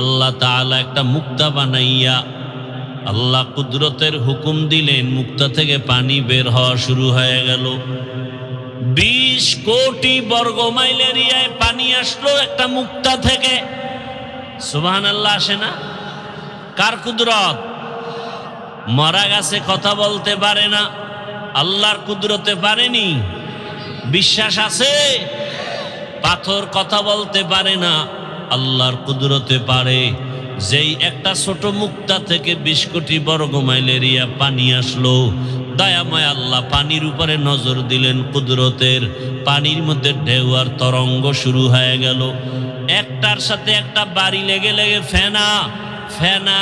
আল্লাহ তাআলা একটা মুক্তা বানাইয়া আল্লাহ কুদরতের হুকুম দিলেন, মুক্তা থেকে পানি বের হওয়া শুরু হয়ে গেল। 20 কোটি বর্গ মাইল এরিয়ায় পানি আসলো একটা মুক্তা থেকে। সুবহানাল্লাহ, আসে না? কার কুদরত? মরা গাছে কথা বলতে পারে না, আল্লাহর কুদরতে পারেনি। বিশ্বাস আছে? পাথর কথা বলতে পারে না, আল্লাহর কুদরতে পারে। যেই একটা ছোট মুক্তা থেকে 20 কোটি বর্গ মাইল এরিয়া পানি আসলো, দয়াময় আল্লাহ পানির উপরে নজর দিলেন কুদরতের। পানির মধ্যে ঢেউ আর তরঙ্গ শুরু হয়ে গেল। একটার সাথে একটা বাড়ি লেগে লেগে ফেনা ফেনা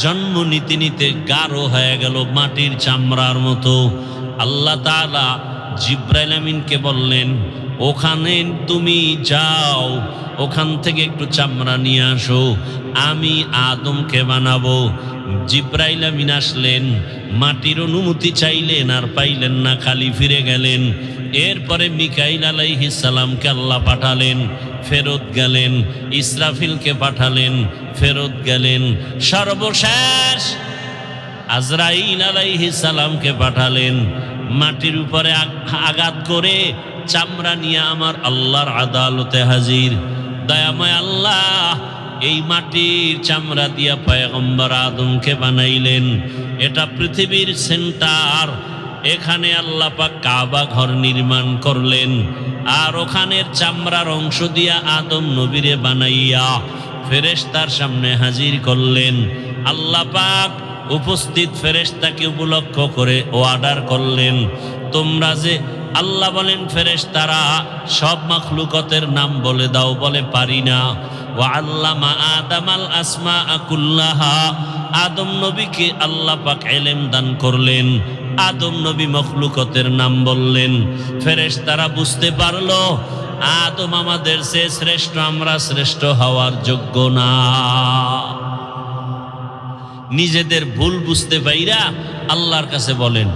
জন্ম নিতে নিতে গাঢ় হয়ে গেল, মাটির চামড়ার মতো। আল্লাহ তাআলা জিব্রাইল আমিনকে বললেন, ওখানে তুমি যাও, ওখান থেকে একটু চামড়া নিয়ে আসো, আমি আদমকে বানাবো। জিব্রাইল আমিন আসলেন, মাটির অনুমতি চাইলেন, আর পাইলেন না, খালি ফিরে গেলেন। এরপরে মিকাইল আলাইহিস সালামকে আল্লাহ পাঠালেন, ফেরত গেলেন। ইসরাফিলকে পাঠালেন, ফেরত গেলেন। সর্বশেষ আজরাইল আলাইহিস সালামকে পাঠালেন, মাটির উপরে আঘাত করে চামড়া নিয়ে আমার আল্লাহর আদালতে হাজির। দয়াময় আল্লাহ এই মাটির চামড়া দিয়া পয়গম্বর আদমকে বানাইলেন। এটা পৃথিবীর সেন্টার। এখানে আল্লাহ পাক কাবা ঘর নির্মাণ করলেন, আর ওখানের চামড়ার অংশ দিয়া আদম নবীরে বানাইয়া ফেরেশতার সামনে হাজির করলেন। আল্লাহ পাক উপস্থিত ফেরেশতাকে উপলক্ষ করে অর্ডার করলেন, তোমরা যে আল্লাহ বলেন ফেরেশতারা সব মাখলুকাতের নাম বলে দাও, বলে পারি না। ওয়া আল্লামা আদামাল আসমাআ কুল্লাহা, আদম নবীকে আল্লাহ পাক ইলম দান করলেন। আদম নবী মাখলুকাতের নাম বললেন। ফেরেশতারা বুঝতে পারলো আদম আমাদের চেয়ে শ্রেষ্ঠ, আমরা শ্রেষ্ঠ হওয়ার যোগ্য না। নিজেদের ভুল বুঝতে পাইরা আল্লাহর কাছে বলেন,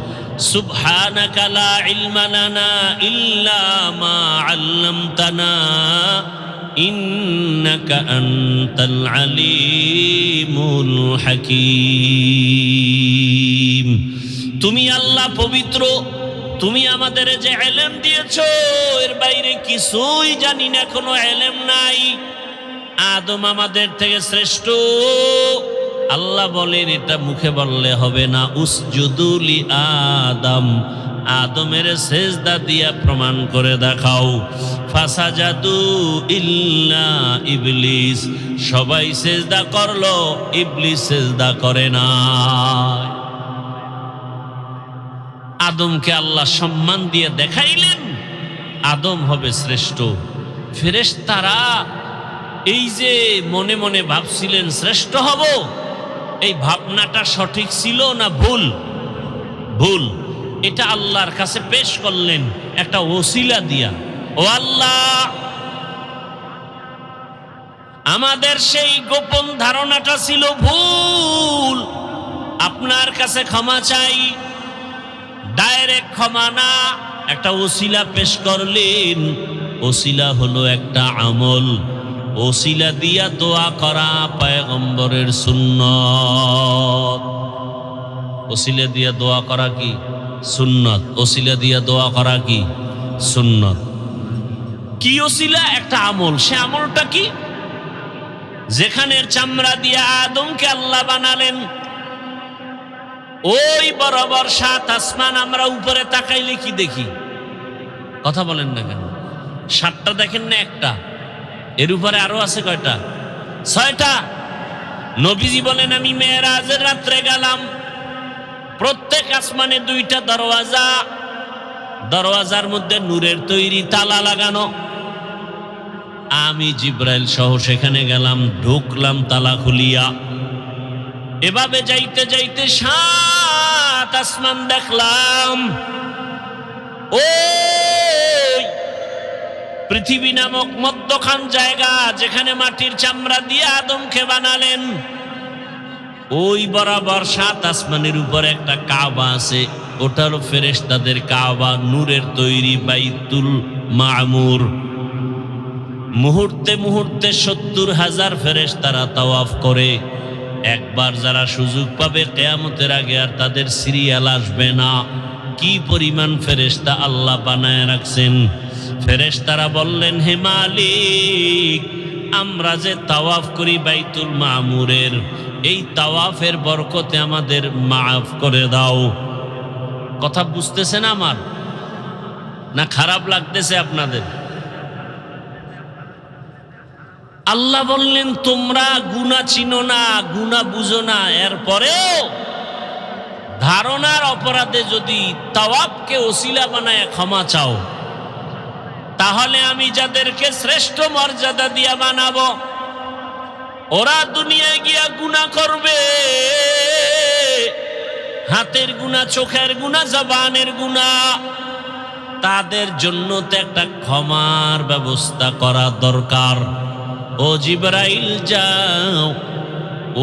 সুবহানাকা লা ইলমা লানা ইল্লা মা আল্লামতানা ইন্নাকা আনতাল আলিমুল হাকীম। তুমি আল্লাহ পবিত্র, তুমি আমাদের যে ইলম দিয়েছো এর বাইরে কিছুই জানি না, কোনো ইলম নাই। আদম আমাদের থেকে শ্রেষ্ঠ। আল্লাহ বলেন এটা মুখে বললে হবে না, উসজুদু লি আদম, আদমের সেজদা দিয়া প্রমাণ করে দেখাও। ফাসাজাদু ইল্লা ইবলিস, সবাই সেজদা করলো, ইবলিস সেজদা করে না। আদমকে আল্লাহ সম্মান দিয়ে দেখাইলেন আদম হবে শ্রেষ্ঠ। ফেরেশতারা এই যে মনে মনে ভাবছিলেন শ্রেষ্ঠ হব, এই ভাবনাটা সঠিক ছিল না ভুল? ভুল। এটা আল্লাহর কাছে পেশ করলেন একটা ওসিলা দিয়া, ও আল্লাহ আমাদের সেই গোপন ধারণাটা ছিল ভুল, আপনার কাছে ক্ষমা চাই। ডাইরেক্ট ক্ষমা না, একটা ওসিলা পেশ করলেন। ওসিলা হলো একটা আমল, ওসিলা দিয়া দোয়া করা পয়গম্বরের সুন্নত। ওসিলা দিয়া দোয়া করা কি সুন্নত? ওসিলা দিয়া দোয়া করা কি সুন্নত? কি ওসিলা? একটা আমল। সে আমলটা কি? যেখানের চামড়া দিয়া আদমকে আল্লাহ বানালেন, ওই বরাবর 7 আসমান আমরা উপরে তাকাইলে কি দেখি? কথা বলেন না কেন? 7টা দেখেন না একটা? এর উপরে আরো আছে কয়টা? 6টা। নবীজি বলেন আমি মেরাজের রাত্রে গেলাম, প্রত্যেক আসমানে 2টা দরওয়াজা, দরওয়াজার মধ্যে নূরের তৈরি তালা লাগানো। আমি জিব্রাইল সহ সেখানে গেলাম, ঢুকলাম তালা খুলিয়া। এভাবে যাইতে যাইতে 7 আসমান দেখলাম। ওই পৃথিবী নামক মধ্যখান জায়গা যেখানে মাটির চামড়া দিয়ে আদমকে বানালেন, ওই বরাবর 7 আসমানের উপরে একটা কাবা আছে। ওটা হলো ফেরেশতাদের কাবা, নূরের তৈরি বাইতুল মামুর। মুহূর্তে মুহূর্তে ৭০,০০০ ফেরেশতারা তাওয়াফ করে। একবার যারা সুযোগ পাবে কিয়ামতের আগে আর তাদের সিরিয়াল আসবে না। কি পরিমাণ ফেরেশতা আল্লাহ বানায় রাখছেন। ফেরেশতারা বললেন, হে মালিক, আমরা যে তাওয়াফ করি বাইতুল মামুরের, এই তাওয়াফের বরকতে আমাদের মাফ করে দাও। কথা বুঝতেছেন আমার, না খারাপ লাগতেছে আপনাদের? আল্লাহ বললেন, তোমরা গুনাহ চিনো না, গুনাহ বুঝো না, এরপরেও ধারণার অপরাধে যদি তাওয়াফকে ওসিলা বানায় ক্ষমা চাও, তাহলে আমি যাদেরকে শ্রেষ্ঠ মর্যাদা দিয়া বানাবো, ওরা দুনিয়ায় গিয়া গুনাহ করবে, হাতের গুনাহ, চোখের গুনাহ, জবানের গুনাহ, তাদের জন্য তো একটা ক্ষমার ব্যবস্থা করা দরকার। ও জিবরাইল, যাও,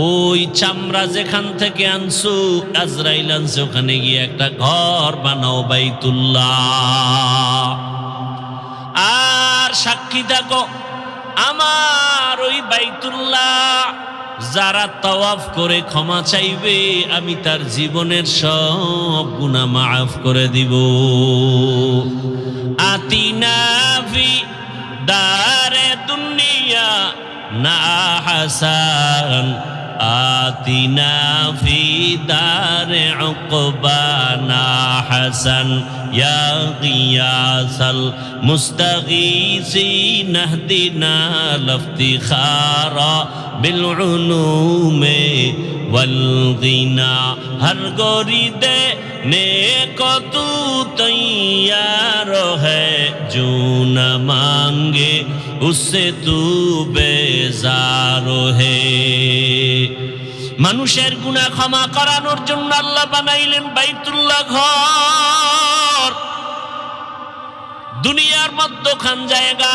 ওই চামড়া যেখান থেকে আনছো, আজরাইল আনছে, ওখানে গিয়ে একটা ঘর বানাও বাইতুল্লাহ। আর সাক্ষী থাকো, আমার ওই বাইতুল্লাহ যারা তাওয়াফ করে ক্ষমা চাইবে, আমি তার জীবনের সব গুনাহ মাফ করে দিব। আতিনা ফি দারে দুনিয়া না হাসান, আতিনা ফি দারে উকবানা হাসান, ইয়া গিয়াসাল মুস্তাগীসিন ইহদিনা লিফতিখারা বিল উলুমে ওয়াল গিনা। হর গরিদে নেको तू तैयार है, जो न मांगे उससे तू बेजार है। মানুষের গুনাহ ক্ষমা করানোর জন্য আল্লাহ বানাইলেন বাইতুল্লাহ ঘর। দুনিয়ার মধ্যখান জায়গা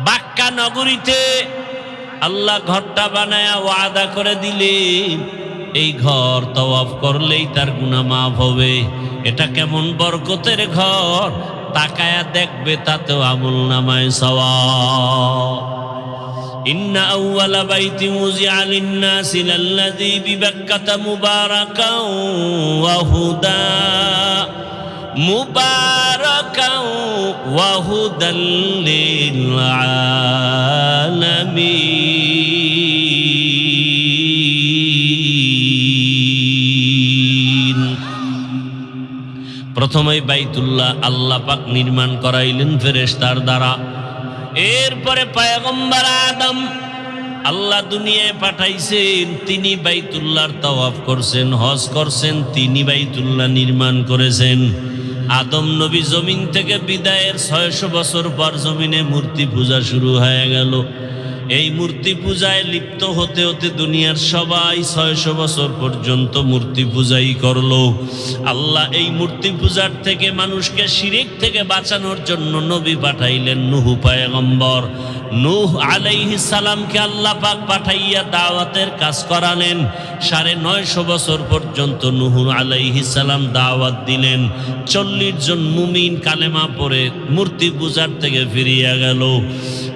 বাক্কা নগরীতে আল্লাহ ঘরটা বানায়া ওয়াদা করে দিলেন, এই ঘর তাওয়াফ করলেই তার গুনাহ মাফ হবে। এটা কেমন বরকতের ঘর, তাকায়া দেখবে, তাতেও আমলনামায় সওয়াব। ইন্না আউওয়ালা বাইতি মুজিআ লিন-নাসি লাল্লাযী বিবাক্কাতা মুবারাকান ওয়া হুদা, মুবারাকান ওয়া হুদাল লিল আলামিন। প্রথমে বাইতুল্লাহ আল্লাহ পাক নির্মাণ করাইলেন ফেরেশতার দ্বারা। এরপরে পয়গম্বর আদম আল্লাহ দুনিয়ায় পাঠাইছেন, তিনি বাইতুল্লাহর তাওয়াফ করছেন, হজ করছেন, তিনি বাইতুল্লাহ নির্মাণ করেছেন। আদম নবী জমিন থেকে বিদায়ের ৬০০ বছর পর জমিনে মূর্তি পূজা শুরু হয়ে গেল। এই মূর্তি পূজায় লিপ্ত হতে হতে দুনিয়ার সবাই ৬০০ বছর পর্যন্ত মূর্তি পূজাই করলো। আল্লাহ এই মূর্তি পূজার থেকে মানুষকে শিরিক থেকে বাঁচানোর জন্য নবী পাঠাইলেন নূহ পয়গম্বর। নূহ আলাইহিস সালামকে আল্লাহ পাক পাঠাইয়া দাওয়াতের কাজ করালেন। ৯৫০ বছর পর্যন্ত নূহ আলাইহিস সালাম দাওয়াত দিলেন। ৪০ জন মুমিন কালেমা পড়ে মূর্তি পূজার থেকে ফিরিয়া গেল।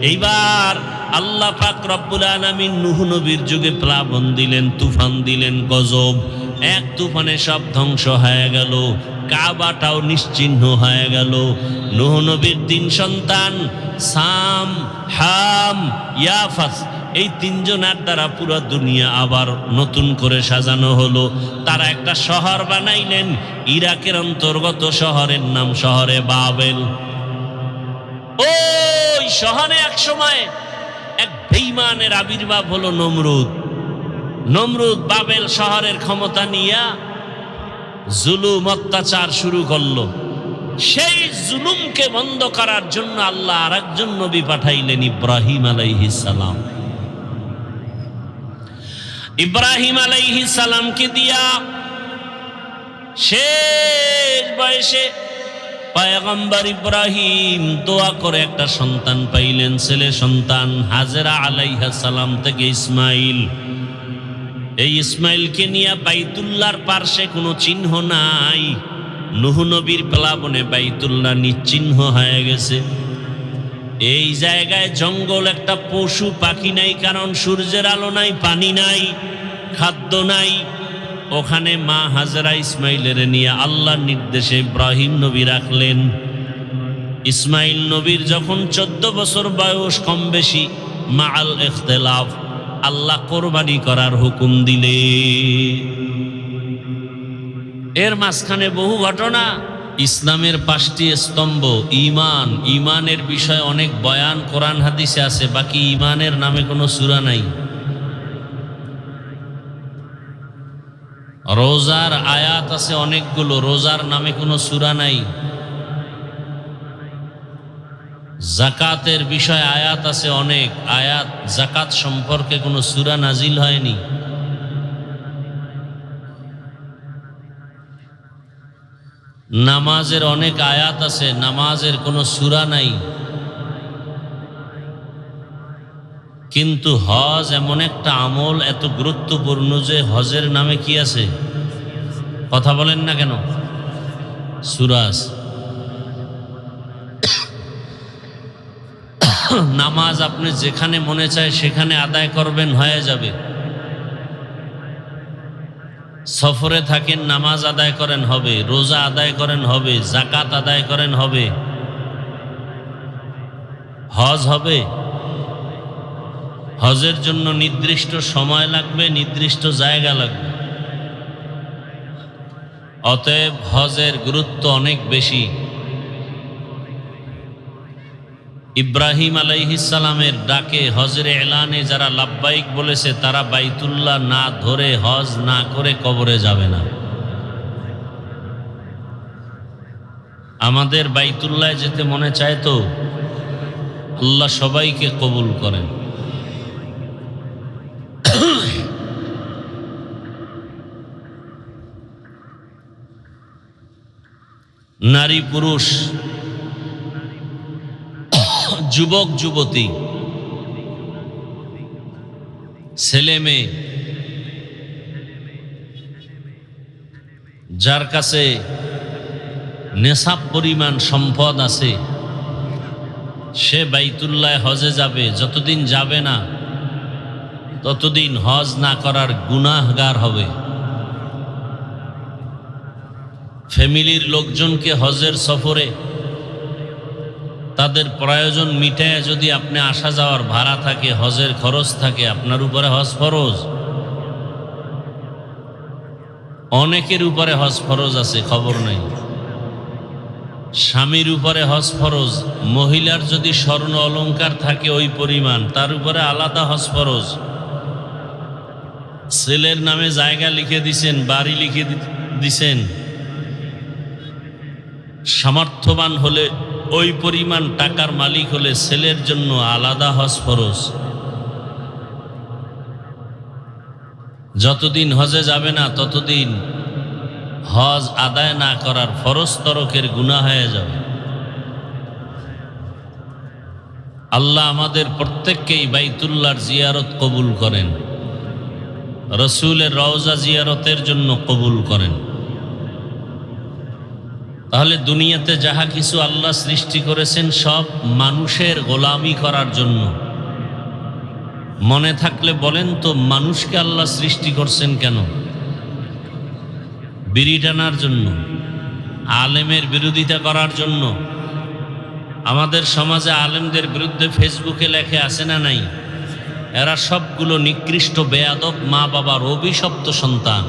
এইবার আল্লাহ পাক রব্বুল আলামিন নূহ নবীর যুগে প্লাবন দিলেন, তুফান দিলেন, গজব। এক তুফানে সব ধ্বংস হয়ে গেল, কাবাটাও নিশ্চিহ্ন হয়ে গেল। নূহ নবীর ৩ সন্তান সাম, হাম, ইয়াফাস, এই ৩ জনের দ্বারা পুরো দুনিয়া আবার নতুন করে সাজানো হলো। তারা একটা শহর বানাইলেন, ইরাকের অন্তর্গত শহরের নাম শহরে বাবেল। ওই শহরে এক সময় এক বেঈমানের আবির্ভাব হলো নমরুদ। নমরুদ বাবেল শহরের ক্ষমতা নিয়ে জুলুম অত্যাচার শুরু করলো। সেই জুলুমকে বন্ধ করার জন্য আল্লাহ আরেকজন নবী পাঠাইলেন, ইব্রাহিম আলাইহিস সালাম। ইব্রাহিম আলাইহিস সালামকে দিয়া শেষ বয়সে পয়গম্বর ইব্রাহিম দোয়া করে একটা সন্তান পাইলেন, ছেলে সন্তান। হাজেরা আলাইহিস সালাম থেকে ইসমাইল। এই ইসমাইলকে নিয়ে বাইতুল্লাহর পার্শ্বে কোনো চিহ্ন নাই। নূহ নবীর প্লাবনে বাইতুল্লাহ নিশ্চিহ্ন হয়ে গেছে। এই জায়গায় জঙ্গল, একটা পশু পাখি নাই, কারণ সূর্যের আলো নাই, পানি নাই, খাদ্য নাই। ওখানে মা হাজরা ইসমাইলের নিয়ে আল্লাহর নির্দেশে ইব্রাহিম নবী রাখলেন। ইসমাইল নবীর যখন 14 বছর বয়স, কম বেশি মাআল ইখতিলাফ, আল্লাহ কোরবানি করার হুকুম দিলে। এর মাঝখানে বহু ঘটনা। ইসলামের 5টি স্তম্ভ, ঈমান, ঈমানের বিষয়ে অনেক বয়ান কোরআন হাদিসে আছে, বাকি ঈমানের নামে কোনো সূরা নাই। রোজার আয়াত আছে অনেকগুলো, রোজার নামে কোনো সূরা নাই। যাকাতের বিষয়ে আয়াত আছে অনেক, আয়াত যাকাত সম্পর্কে কোনো সূরা নাজিল হয়নি। নামাজের অনেক আয়াত আছে, নামাজের কোনো সূরা নাই। কিন্তু হজ এমন একটা আমল, এত গুরুত্বপূর্ণ যে হজের নামে কি আছে? কথা বলেন না কেন? সূরা আছে। নামাজ আপনি যেখানে মনে চায় সেখানে আদায় করবেন, হয়ে যাবে। সফরে থাকেন, নামাজ আদায় করেন, হবে। রোজা আদায় করেন, হবে। যাকাত আদায় করেন, হবে। হজ হবে। হজের জন্য নির্দিষ্ট সময় লাগবে, নির্দিষ্ট জায়গা লাগবে। অতএব হজের গুরুত্ব অনেক বেশি। ইব্রাহিম আলাইহিস সালামের ডাকে, হজরে এলানে যারা লাব্বাইক বলেছে, তারা বাইতুল্লাহ না ধরে, হজ না করে কবরে যাবে না। আমাদের বাইতুল্লাহ যেতে মনে চায় তো? আল্লাহ সবাইকে কবুল করেন। নারী পুরুষ, যুবক যুবতী, ছেলে মেয়ে, যার কাছে নেশাব পরিমাণ সম্পদ আছে, সে বাইতুল্লাহ হজে যাবে। যতদিন যাবে না ততদিন হজ না করার গুনাহগার হবে। ফ্যামিলির লোকজনকে হজের সফরে তাদের প্রয়োজন মিটায় যদি আপনি আসা যাওয়ার ভাড়া থাকে, হজের খরচ থাকে, আপনার উপরে হজ ফরজ। অনেকের উপরে হজ ফরজ আছে, খবর নাই। স্বামীর উপরে হজ ফরজ। মহিলার যদি স্বর্ণ অলংকার থাকে ওই পরিমাণ, তার উপরে আলাদা হজ ফরজ। ছেলের নামে জায়গা লিখে দিছেন, বাড়ি লিখে দিছেন, সামর্থ্যবান হলে, ওই পরিমাণ টাকার মালিক হলে ছেলের জন্য আলাদা হজ ফরজ। যতদিন হজে যাবে না ততদিন হজ আদায় না করার ফরজ তরকের গুনাহ হয়ে যাবে। আল্লাহ আমাদের প্রত্যেককেই বাইতুল্লাহর জিয়ারত কবুল করেন, রসুলের রওজা জিয়ারতের জন্য কবুল করেন। তাহলে দুনিয়াতে যাহা কিছু আল্লাহ সৃষ্টি করেছেন সব মানুষের গোলামি করার জন্য। মনে থাকলে বলেন তো, মানুষকে আল্লাহ সৃষ্টি করছেন কেন? বিড়ি টানার জন্য, আলেমের বিরোধিতা করার জন্য। আমাদের সমাজে আলেমদের বিরুদ্ধে ফেসবুকে লেখে আছে না নাই? এরা সবগুলো নিকৃষ্ট বেয়াদব, মা বাবার অভিশপ্ত সন্তান।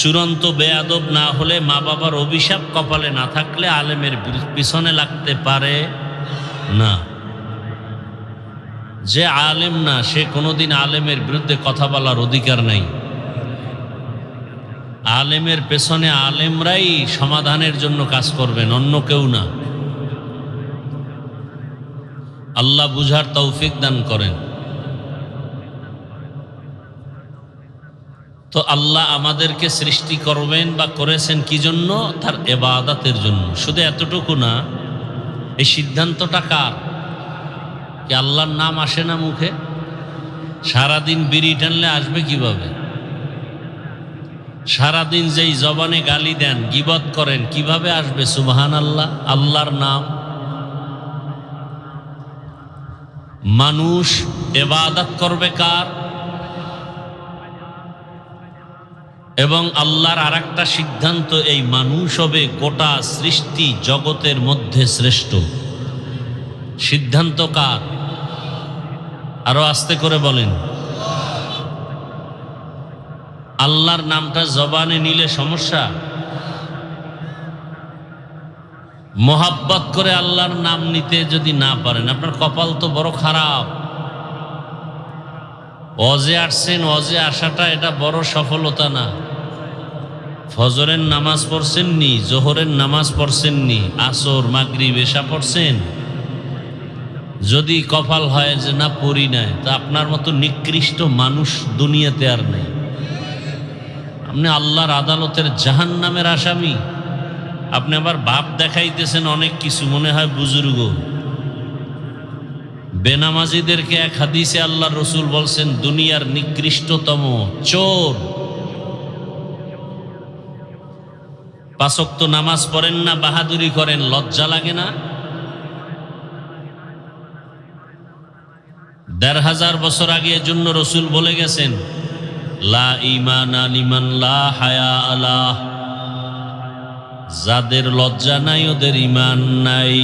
চূড়ান্ত বেয়াদব না হলে, মা বাবার অভিশাপ কপালে না থাকলে আলেমের পিছনে লাগতে পারে না। যে আলেম না, সে কোনোদিন আলেমের বিরুদ্ধে কথা বলার অধিকার নাই। আলেমের পেছনে আলেমরাই সমাধানের জন্য কাজ করবেন, অন্য কেউ না। আল্লাহ বুঝার তৌফিক দান করেন। তো আল্লাহ আমাদেরকে সৃষ্টি করবেন বা করেছেন কি জন্য? তার ইবাদতের জন্য। শুধু এতটুকু না, এই সিদ্ধান্তটা কার? কি আল্লাহর নাম আসে না মুখে? সারাদিন বিড়ি টানলে আসবে কিভাবে? সারাদিন যেই জবানে গালি দেন, গীবত করেন, কিভাবে আসবে সুবহানাল্লাহ, আল্লাহর নাম? মানুষ ইবাদত করবে কার? এবং আল্লাহর আরেকটা সিদ্ধান্ত, এই মানুষ হবে গোটা সৃষ্টি জগতের মধ্যে শ্রেষ্ঠ। সিদ্ধান্ত কার? আরো আস্তে করে বলেন। আল্লাহর নামটা জবানে নিলে সমস্যা। মোহাব্বত করে আল্লাহর নাম নিতে যদি না পারেন, আপনার কপাল তো বড় খারাপ। অজে আসছেন, অজে আসাটা এটা বড় সফলতা না। ফজরের নামাজ পড়ছেন নি, জোহরের নামাজ পড়ছেন নি, আসর মাগরিব এশা পড়ছেন, যদি কপাল হয় যে না পড়ি নাই, তা আপনার মতো নিকৃষ্ট মানুষ দুনিয়াতে আর নেই। আপনি আল্লাহর আদালতের জাহান্নামের আসামি। আপনি আবার বাপ দেখাইতেছেন অনেক কিছু, মনে হয় বুজুর্গ। বেনামাজিদেরকে এক হাদিসে আল্লাহর রসুল বলছেন দুনিয়ার নিকৃষ্টতম চোর। 5 ওয়াক্ত নামাজ পড়েন না, বাহাদুরি করেন, লজ্জা লাগে না? 1500 বছর আগে এজন্য রসুল বলে গেছেন, লা ঈমানা লিমান লা হায়া আলাহ, যাদের লজ্জা নাই ওদের ঈমান নাই।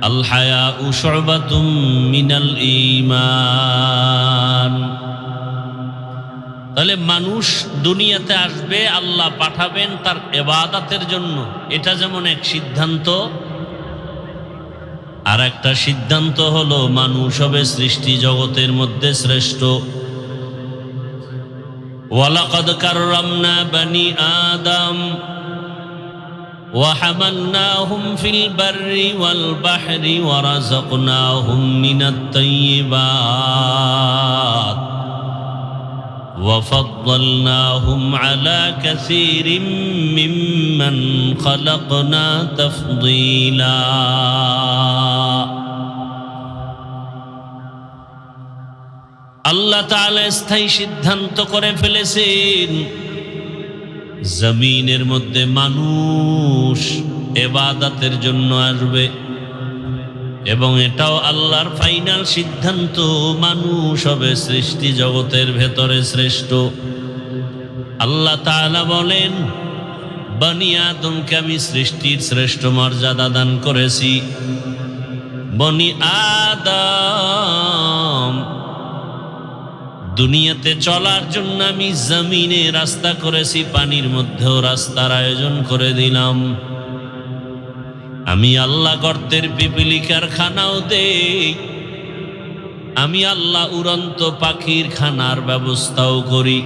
আল হায়াউ শুবাতুম মিনাল ঈমান। তাহলে মানুষ দুনিয়াতে আসবে, আল্লাহ পাঠাবেন তার ইবাদতের জন্য, এটা যেমন এক সিদ্ধান্ত। আর একটা সিদ্ধান্ত হলো মানুষ হবে সৃষ্টি জগতের মধ্যে শ্রেষ্ঠ। ওয়ালাকাদ কাররামনা বানি আদম وحملناهم في البر والبحر ورزقناهم من الطيبات وفضلناهم على كثير ممن خلقنا تفضيلا। আল্লাহ তাআলা স্থায়ী সিদ্ধান্ত করে ফেলেছেন, জমিনের মধ্যে মানুষ ইবাদতের জন্য আসবে, এবং এটাও আল্লাহর ফাইনাল সিদ্ধান্ত, মানুষ হবে সৃষ্টি জগতের ভেতরে শ্রেষ্ঠ। আল্লাহ তাআলা বলেন, বনি আদমকে আমি সৃষ্টির শ্রেষ্ঠ মর্যাদা দান করেছি। বনি আদম, দুনিয়াতে চলার জন্য আমি জমিনে রাস্তা করেছি, পানির মধ্যেও রাস্তার আয়োজন করে দিলাম। আমি আল্লাহ গর্তের পিপিলিকার খানাও দেই, আমি আল্লাহ উড়ন্ত পাখির খানার ব্যবস্থাও করি।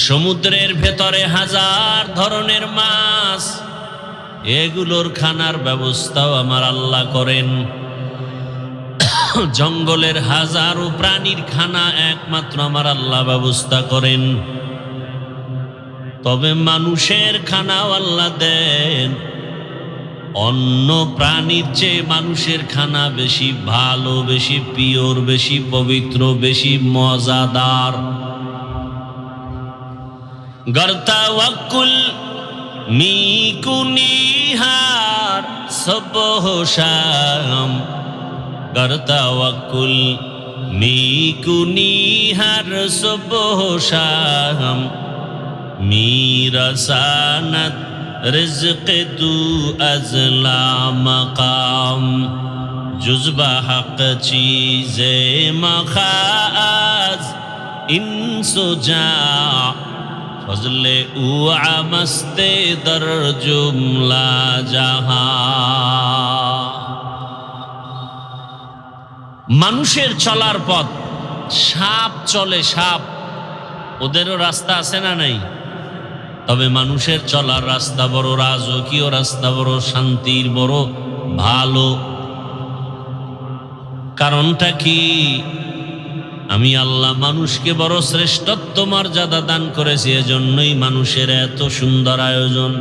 সমুদ্রের ভেতরে 1000 ধরনের মাছ, এগুলোর খানার ব্যবস্থাও আমার আল্লাহ করেন। জঙ্গলের 1000 প্রাণীর খানা একমাত্র আমার আল্লাহ ব্যবস্থা করেন। তবে মানুষের খানাও আল্লাহ দেন। অন্য প্রাণীর চেয়ে মানুষের খানা বেশি ভালো, বেশি পিওর, বেশি পবিত্র, বেশি মজাদার। গর্তা ওয়াকুল মিকুনিহার সবহ শাম, গর্তা ওয়াকুল মিকুনিহার সবহ শাম, মিরাসানাত রিজক তু আজলা মাকাম, জুজবা হক চীজে মখাজ ইনসুজা, ফজলে উ আমস্তে দর জুমলা জাহা। মানুষের চলার পথ, সাপ চলে, সাপ, ওদেরও রাস্তা আছে না নাই? তবে মানুষের চলার রাস্তা বড় রাজকীয় রাস্তা, বড় শান্তির, বড় ভালো। কারণটা কি? আমি আল্লাহ মানুষকে বড় শ্রেষ্ঠত্ব মর্যাদা দান করেছি, এজন্যই মানুষের এত সুন্দর আয়োজন।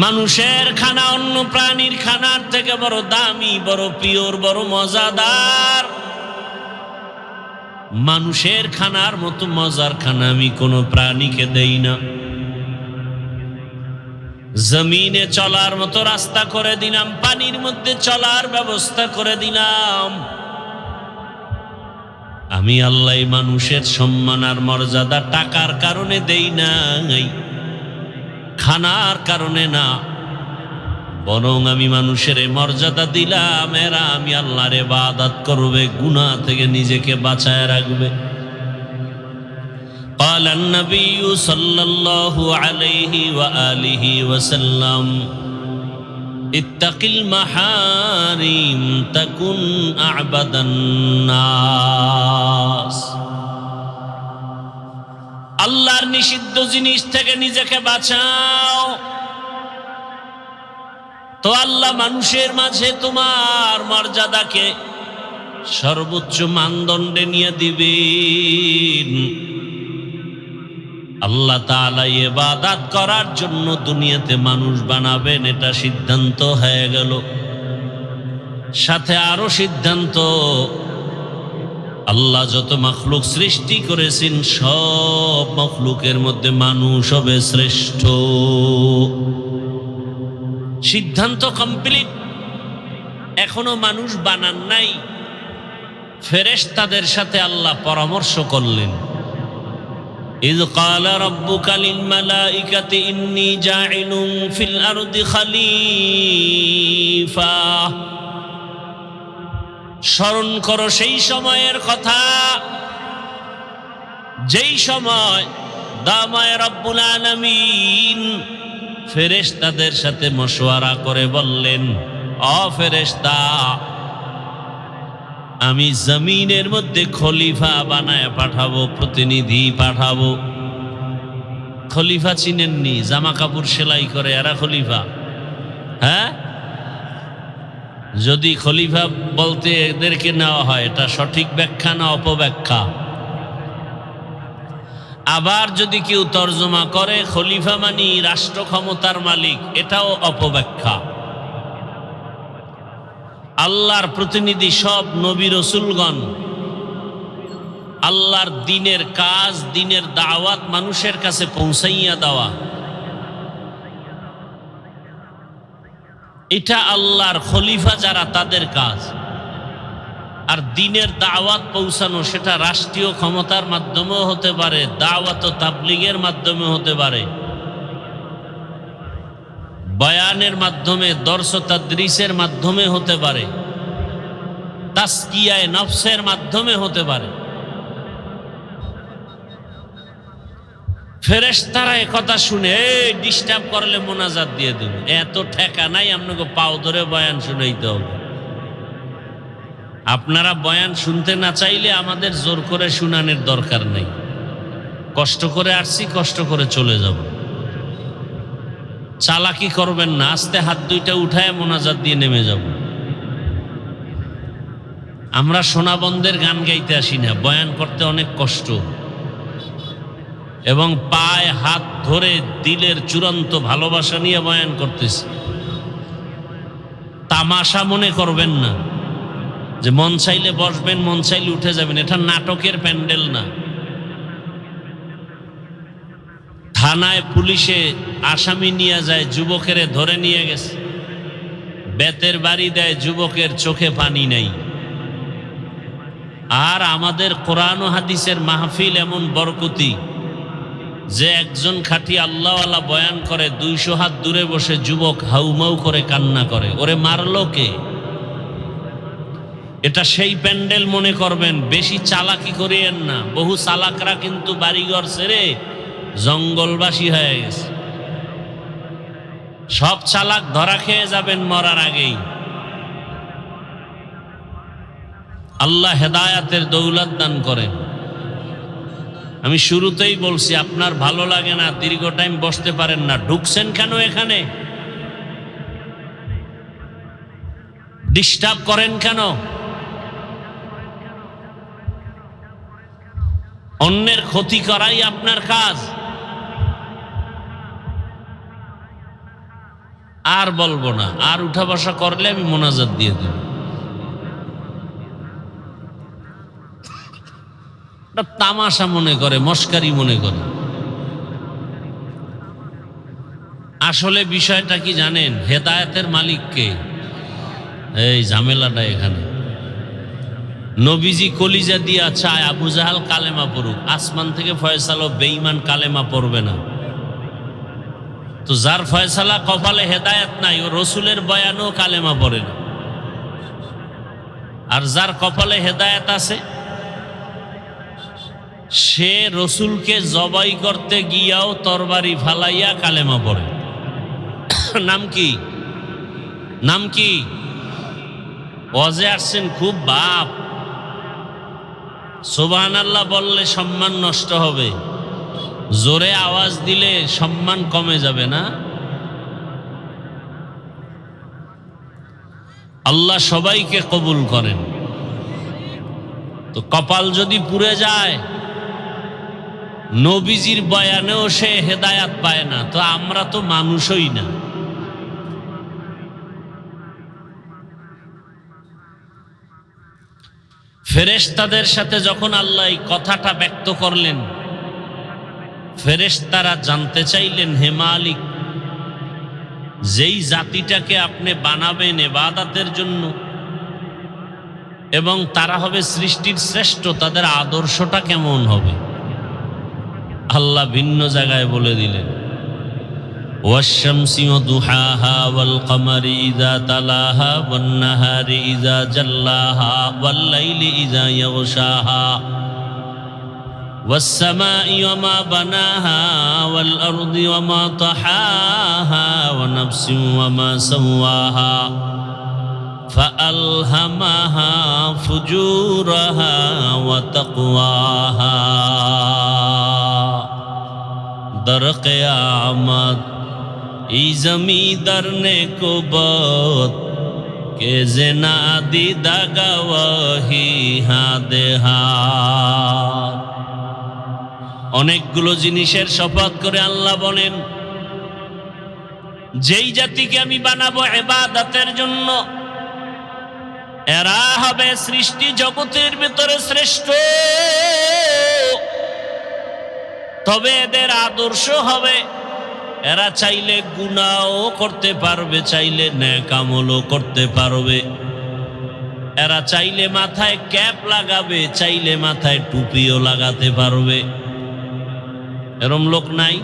মানুষের খানা অন্য প্রাণীর খানার থেকে বড় দামি, বড় পিওর, বড় মজাদার। মানুষের খানার মতো মজার খানা আমি কোনো প্রাণীকে দেই না। জমিনে চলার মতো রাস্তা করে দিলাম, পানির মধ্যে চলার ব্যবস্থা করে দিলাম। আমি আল্লাহ মানুষের সম্মান আর মর্যাদা টাকার কারণে দেই নাই, খানার কারণে না, বরং আমি মানুষের মর্যাদা দিলাম এরা আমি আল্লাহর ইবাদত করবে, গুনাহ থেকে নিজেকে বাঁচায় রাখবে। قال النبي صلى الله عليه وآله وسلم اتق المحارم تكن أعبد الناس। আল্লাহর নিষিদ্ধ জিনিস থেকে নিজেকে বাঁচাও, তো আল্লাহ মানুষের মাঝে তোমার মর্যাদাকে সর্বোচ্চ মানদণ্ডে নিয়ে দিবেন। আল্লাহ তাআলা ইবাদত করার জন্য দুনিয়াতে মানুষ বানাবেন, এটা সিদ্ধান্ত হয়ে গেল। সাথে আরো সিদ্ধান্ত, আল্লাহ যত মাখলুক সৃষ্টি করেছেন সব মাখলুকের মধ্যে মানুষ হবে শ্রেষ্ঠ। সিদ্ধান্ত কমপ্লিট, এখনো মানুষ বানান নাই। ফেরেশতাদের সাথে আল্লাহ পরামর্শ করলেন। إذ قال ربك للملائكة إني جاعل في الأرض خليفة। স্মরণ করো সেই সময়ের কথা, যেই সময় দামায় রব্বুল আলামিন ফেরেশতাদের সাথে মশওয়ারা করে বললেন, ও ফেরেশতা, আমি জমিনের মধ্যে খলিফা বানায় পাঠাবো, প্রতিনিধি পাঠাবো। খলিফা চিনেননি? জামা কাপড় সেলাই করে এরা খলিফা? হ্যাঁ, যদি খলিফা বলতে এদেরকে নেওয়া হয়, এটা সঠিক ব্যাখ্যা না অপব্যাখ্যা? আবার যদি কেউ তর্জমা করে খলিফা মানি রাষ্ট্র ক্ষমতার মালিক, এটাও অপব্যাখ্যা। আল্লাহর প্রতিনিধি সব নবী রসুলগণ, আল্লাহর দিনের কাজ, দিনের দাওয়াত মানুষের কাছে পৌঁছাইয়া দেওয়া, এটা আল্লাহর খলিফা যারা তাদের কাজ। আর দিনের দাওয়াত পৌঁছানো সেটা রাষ্ট্রীয় ক্ষমতার মাধ্যমেও হতে পারে, দাওয়াত ও তাবলীগের মাধ্যমে হতে পারে, বয়ানের মাধ্যমে, দর্স তাদরিসের মাধ্যমে হতে পারে, তাসকিয়ায়ে নফসের মাধ্যমে হতে পারে। ফেরেশতারা একথা শুনে ডিস্টার্ব করলে মোনাজাত দিয়ে দেব, এত ঠেকা নাই আপনাকে পাও ধরে বয়ান শুনাইতে হবে। আপনারা বয়ান শুনতে না চাইলে আমাদের জোর করে শুনানোর দরকার নেই। কষ্ট করে আসছি, কষ্ট করে চলে যাব। চালাকি করবেন না, আস্তে হাত দুইটা উঠায় মোনাজাত দিয়ে নেমে যাব। আমরা সোনাবন্ধের গান গাইতে আসি না, বয়ান করতে অনেক কষ্ট, এবং পায়ে হাত ধরে দিলের চূড়ান্ত ভালোবাসা নিয়ে বয়ান করতেছি। তামাশা মনে করবেন না যে মন চাইলে বসবেন, মন চাইলে উঠে যাবেন, এটা নাটকের প্যান্ডেল না। থানায় পুলিশে আসামি নিয়ে যায়, যুবকের ধরে নিয়ে গেছে, বেতের বাড়ি দেয়, যুবকের চোখে পানি নেই। আর আমাদের কোরআন ও হাদিসের মাহফিল এমন বরকতি যে একজন খাঁটি আল্লাহওয়ালা বয়ান করে, 200 হাত দূরে বসে যুবক হাউমাউ করে কান্না করে, ওরে মারলো কে? এটা সেই প্যান্ডেল মনে করবেন, বেশি চালাকি করিয়েন না। বহু চালাকরা কিন্তু বাড়িঘর ছেড়ে জঙ্গলবাসী হয়ে গেছে। সব চালাক ধরা খেয়ে যাবেন মরার আগেই। আল্লাহ হেদায়াতের দৌলত দান করেন। আমি শুরুতেই বলছি, আপনার ভালো লাগে না, দীর্ঘ টাইম বসতে পারেন না, ঢুকছেন কেন এখানে? ডিস্টার্ব করেন কেন? অন্যের ক্ষতি করাই আপনার কাজ। আর বলবো না, আর উঠা বসা করলে আমি মোনাজাত দিয়ে দেব। তামাশা মনে করে, মস্কারি মনে করে। আসলে বিষয়টা কি জানেন? হেদায়েতের মালিক কে? এই ঝামেলাটা এখানে। নবীজি কলিজা দিয়া চায় আবু জাহাল কালেমা পড়ুক, আসমান থেকে ফয়সালা বেঈমান কালেমা পড়বে না। তো যার ফয়সালা কপালে হেদায়েত নাই, ও রসুলের বয়ানও কালেমা পড়ে না। আর যার কপালে হেদায়েত আছে, সে রসুলকে জবাই করতে গিয়াও তরবারি ফালাইয়া কালেমা পড়ে। নাম কি? নাম কি? ওয়াজে আসছেন খুব বাপ, সুবহানাল্লাহ বললে সম্মান নষ্ট হবে, জোরে আওয়াজ দিলে সম্মান কমে যাবে না? আল্লাহ সবাইকে কবুল করেন। তো কপাল যদি পুড়ে যায়, নবীজির বয়ানেও সে হেদায়াত পায় না, তো আমরা তো মানুষই না। ফেরেশতাদের সাথে যখন আল্লাহ এই কথাটা ব্যক্ত করলেন, ফেরেশতারা জানতে চাইলেন, হে মালিক, যেই জাতিটাকে আপনি বানাবেন ইবাদতের জন্য এবং তারা হবে সৃষ্টির শ্রেষ্ঠ, তাদের আদর্শটা কেমন হবে? আল্লাহ ভিন্ন জায়গায় বলে দিলেন, ওয়াশ-শামসি ওয়া দুহাহা ওয়াল কমারি ইযা তালাহা ওয়ান নাহারি ইযা জাল্লাহা ওয়াল লাইলি ইযা ইয়াগশাহা ওয়াস সামাই ওয়া মা বানাহা ওয়াল আরদি ওয়া মা তাহাহা ওয়া নাফসিন ওয়া মা সাওয়াহা ফাআলহামাহা ফুজুরাহা ওয়া তাকওয়াহা। দর কিয়ামত এই জমিদার নে কোবত কে জেনা দি দাগাওয়াহি হাদেহা। অনেকগুলো জিনিসের শপথ করে আল্লাহ বলেন, যেই জাতিকে আমি বানাবো ইবাদতের জন্য, এরা হবে সৃষ্টি জগতের ভিতরে শ্রেষ্ঠ, তবে এদের আদর্শ হবে, এরা চাইলে গুনাহও করতে পারবে, চাইলে নেক আমলও করতে পারবে। এরা চাইলে মাথায় ক্যাপ লাগাবে, চাইলে মাথায় টুপিও লাগাতে পারবে। এরম লোক নাই?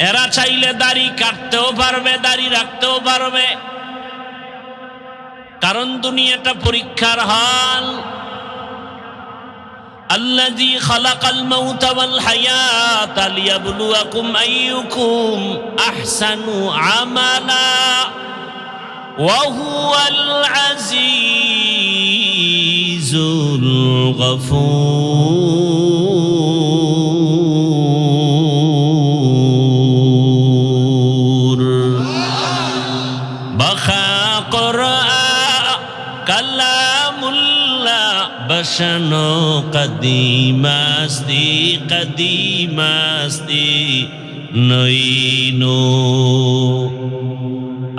এরা চাইলে দাড়ি কাটতেও পারবে, দাড়ি রাখতেও পারবে। কারণ দুনিয়াটা পরীক্ষার হাল। আল্লাযী খালাকাল মাউতা ওয়াল হায়াতা লিয়াবলুয়াকুম আইয়ুকুম আহসানু আমালা ওয়া হুয়াল আজিজুল গফুর। বাখা কুরআন কালামুল্লাহ বশনো কদিমাস্তি কদিমাস্তি নইনো।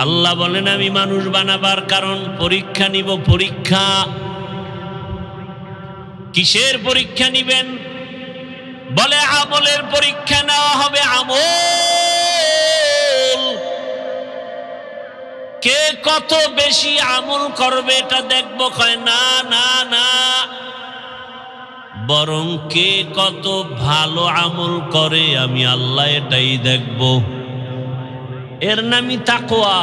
আল্লাহ বলেন, আমি মানুষ বানাবার কারণ পরীক্ষা নিব। পরীক্ষা কিসের পরীক্ষা নিবেন? বলে আমলের পরীক্ষা নেওয়া হবে। আমল কে কত বেশি আমল করবে এটা দেখবো। কয় না না না, বরং কে কত ভালো আমল করে আমি আল্লাহ এটাই দেখব। এর নামই তাকওয়া।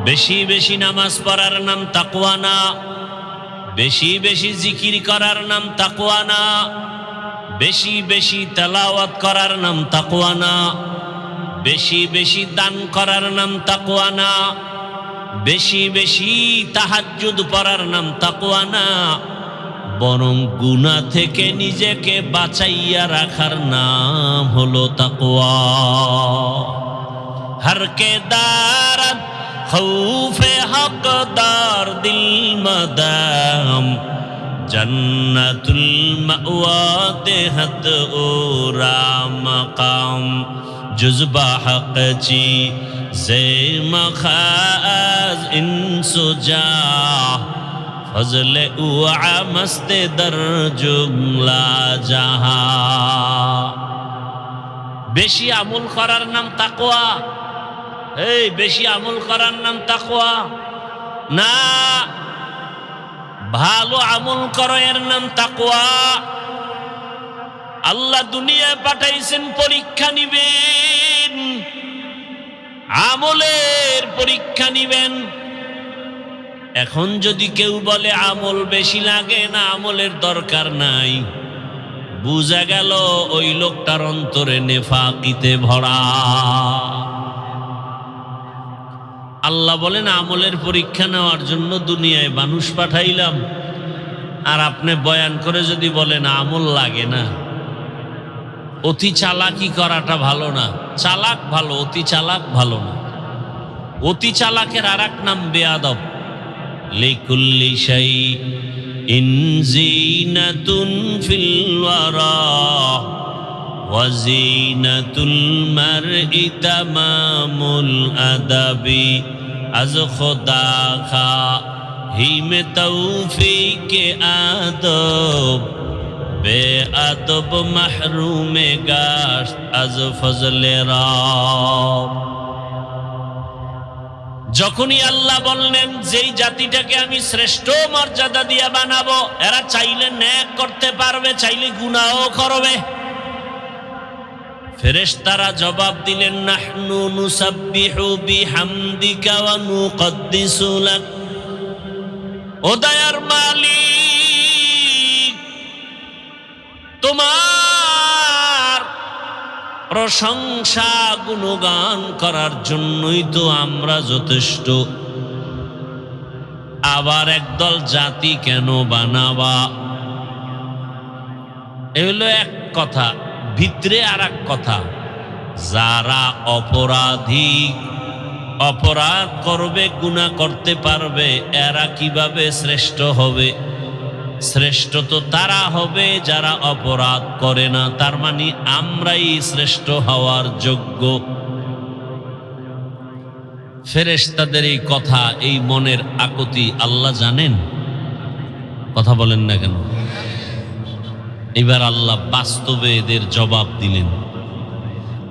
বেশি বেশি নামাজ পড়ার নাম তাকওয়া না, বেশি বেশি জিকির করার নাম তাকওয়া না, বেশি বেশি তেলাওয়াত করার নাম তাকওয়া না, বেশি বেশি দান করার নাম তাকওয়া না, বেশি বেশি তাহাজ্জুদ পড়ার নাম তাকওয়া না, বরং গুনাহ থেকে নিজেকে বাঁচাইয়া রাখার নাম হলো তাকওয়া। हर के दारत खौफे हकदार दिल मदाम जन्नतुल मअवा देहत ओरा मकाम जुज़बा हक ची ज़े मखाज इंसुजा फज़ल उआ मस्ते दर जुमला जहां। বেশি আমল করার নাম তাকওয়া? এই বেশি আমল করার নাম তাকওয়া না, ভালো আমল করো এর নাম তাকওয়া। আল্লাহ দুনিয়ায় পাঠাইছেন পরীক্ষা নিবেন, আমলের পরীক্ষা নিবেন। এখন যদি কেউ বলে আমল বেশি লাগে না, আমলের দরকার নাই, বুঝা গেল ওই লোকটার অন্তরে নেফাকিতে ভরা। আল্লাহ বলেন আমলের পরীক্ষা নেওয়ার জন্য দুনিয়ায় মানুষ পাঠাইলাম, আর আপনি বয়ান করে যদি বলেন আমল লাগে না। অতি চালাকি করাটা ভালো না, চালাক ভালো, অতি চালাক ভালো না। অতি চালাকের আর এক নাম বেয়াদব। লিকুল্লি শাইইন যিনাতুন ফিল ওয়ারা ওয়া যিনাতুল মারই তামামুল আদাবি। আজ খোদা খা হিমে তৌফিকে আদব, বেআদব মাহরুমে গাশ আজ ফজলে রব। যখনই আল্লাহ বললেন যেই জাতিটাকে আমি শ্রেষ্ঠ মর্যাদা দিয়ে বানাবো, এরা চাইলে নেক করতে পারবে, চাইলে গুনাহও করবে। ফেরেশতারা জবাব দিলেন নাহনু নুসাব্বিহু বিহামদিকা ওয়া নুকদ্দিসু লাক। ও দয়ার মালিক, তোমার প্রশংসা গুণগান করার জন্যই তো আমরা যথেষ্ট, আবার একদল জাতি কেন বানাবা? এ হলো এক কথা, ভিতরে আর এক কথা। যারা অপরাধী, অপরাধ করবে, গুনাহ করতে পারবে, এরা কিভাবে শ্রেষ্ঠ হবে? শ্রেষ্ঠ তো তারা হবে যারা অপরাধ করে না। তার মানে আমরাই শ্রেষ্ঠ হওয়ার যোগ্য। ফেরেশতাদের এই কথা, এই মনের আকুতি আল্লাহ জানেন। কথা বলেন না কেন? এবার আল্লাহ বাস্তবে এদের জবাব দিলেন।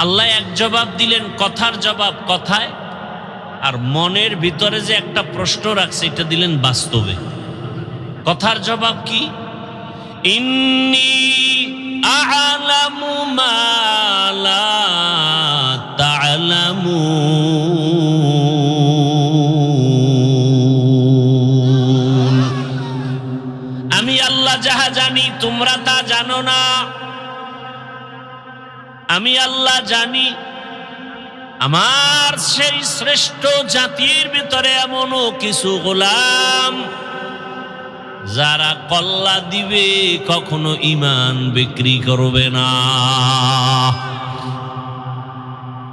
আল্লাহ এক জবাব দিলেন, কথার জবাব কথায়, আর মনের ভিতরে যে একটা প্রশ্ন রাখছে এটা দিলেন বাস্তবে। কথার জবাব কি? ইন্নী আ'লামু মা লা তা'লামুন। আমি আল্লাহ যাহা জানি তোমরা তা জানো না। আমি আল্লাহ জানি আমার সেই শ্রেষ্ঠ জাতির ভিতরে এমনও কিছু গোলাম যারা কল্লা দিবে, কখনো ঈমান বিক্রি করবে না।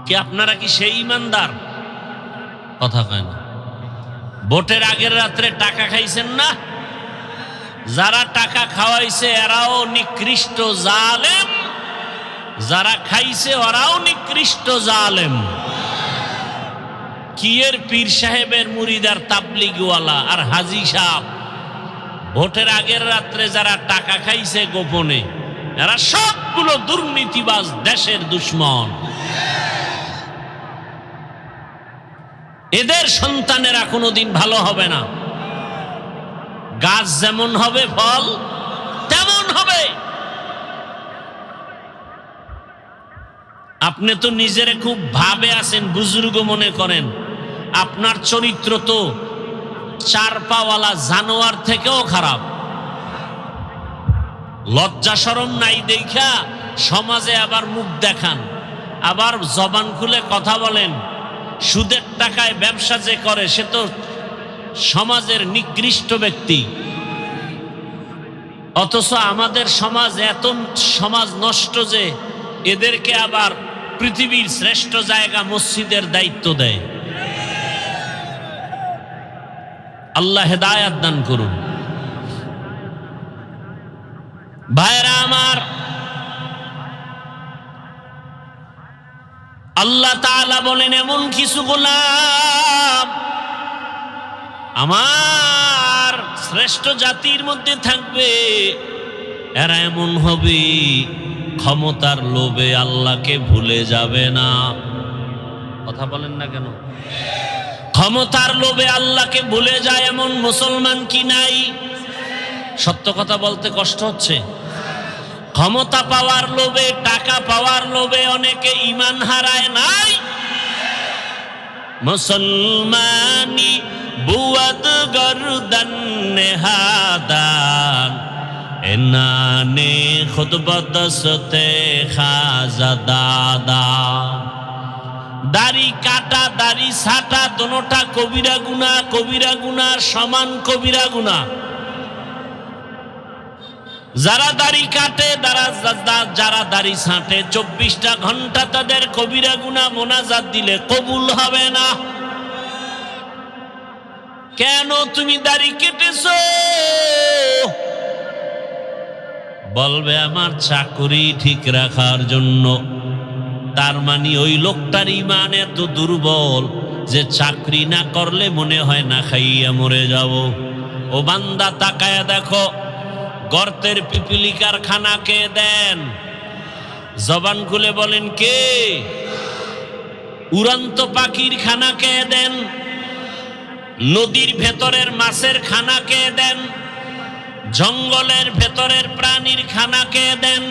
কি আপনারা কি সেই ঈমানদার? কথা কয় না। ভোটের আগের রাত্রে টাকা খাইছেন না? যারা টাকা খাওয়াইছে এরাও নিকৃষ্ট জালেম, যারা খাইছে ওরাও নিকৃষ্ট জালেম। কি এর পীর সাহেবের মুরিদার, তাবলিগওয়ালা আর হাজী সাহেব, ভোটের আগের রাত্রে যারা টাকা খাইছে গোপনে, এরা সবগুলো দুর্নীতিবাজ, দেশের দুশ্মন। এদের সন্তানেরা কোনোদিন ভালো হবে না। গাছ যেমন হবে ফল তেমন হবে। আপনি তো নিজেরে খুব ভাবে আছেন, বুজুর্গ মনে করেন। আপনার চরিত্র তো চার পাওয়ালা জানোয়ার থেকেও খারাপ। লজ্জা শরম নাই দেখা সমাজে আবার মুখ দেখান, আবার জবান খুলে কথা বলেন। সুদের টাকায় ব্যবসা যে করে সে তো সমাজের নিকৃষ্ট ব্যক্তি। অথচ আমাদের সমাজ এত সমাজ নষ্ট যে এদেরকে আবার পৃথিবীর শ্রেষ্ঠ জায়গা মসজিদের দায়িত্ব দেয়। আল্লাহ হেদায়েত দান করুন। ভাইরা আমার, আল্লাহ তাআলা বলেন এমন কিছু গোলাম আমার শ্রেষ্ঠ জাতির মধ্যে থাকবে, এরা এমন হবে ক্ষমতার লোভে আল্লাহকে ভুলে যাবে না। কথা বলেন না কেন? ক্ষমতার লোভে আল্লাহকে ভুলে যায় এমন মুসলমান কি নাই? সত্য কথা বলতে কষ্ট হচ্ছে। ক্ষমতা পাওয়ার লোভে, টাকা পাওয়ার লোভে অনেকে ঈমান হারায় নাই। মুসলমানি বুয়াদ গর্দন নেহাদান এনানে খুতবত সতে খাজা দাদা। দাড়ি কাটা দাড়ি ছাটা দোনোটা কবিরা গুনাহ, কবিরা গুনাহ সমান কবিরা গুনাহ। যারা দাড়ি কাটে, যারা দাড়ি ছাঁটে, 24টা ঘন্টা তাদের কবিরা গুনাহ মোনাজাত দিলে কবুল হবে না। কেন তুমি দাড়ি কেটেছো? বলবে আমার চাকরি ঠিক রাখার জন্য। তার মানে ওই লোকটার ঈমান এত দুর্বল যে চাকরি না করলে মনে হয় না খাইয়া মরে যাব। ও বান্দা তাকায়া দেখো, গর্তের পিপিলিকার খানা কে দেন? জবান খুলে বলেন কে? উড়ন্ত পাখির খানা কে দেন? নদীর ভেতরের মাছের খানা কে দেন? জঙ্গলের ভেতরের প্রাণীর খানা কে দেন?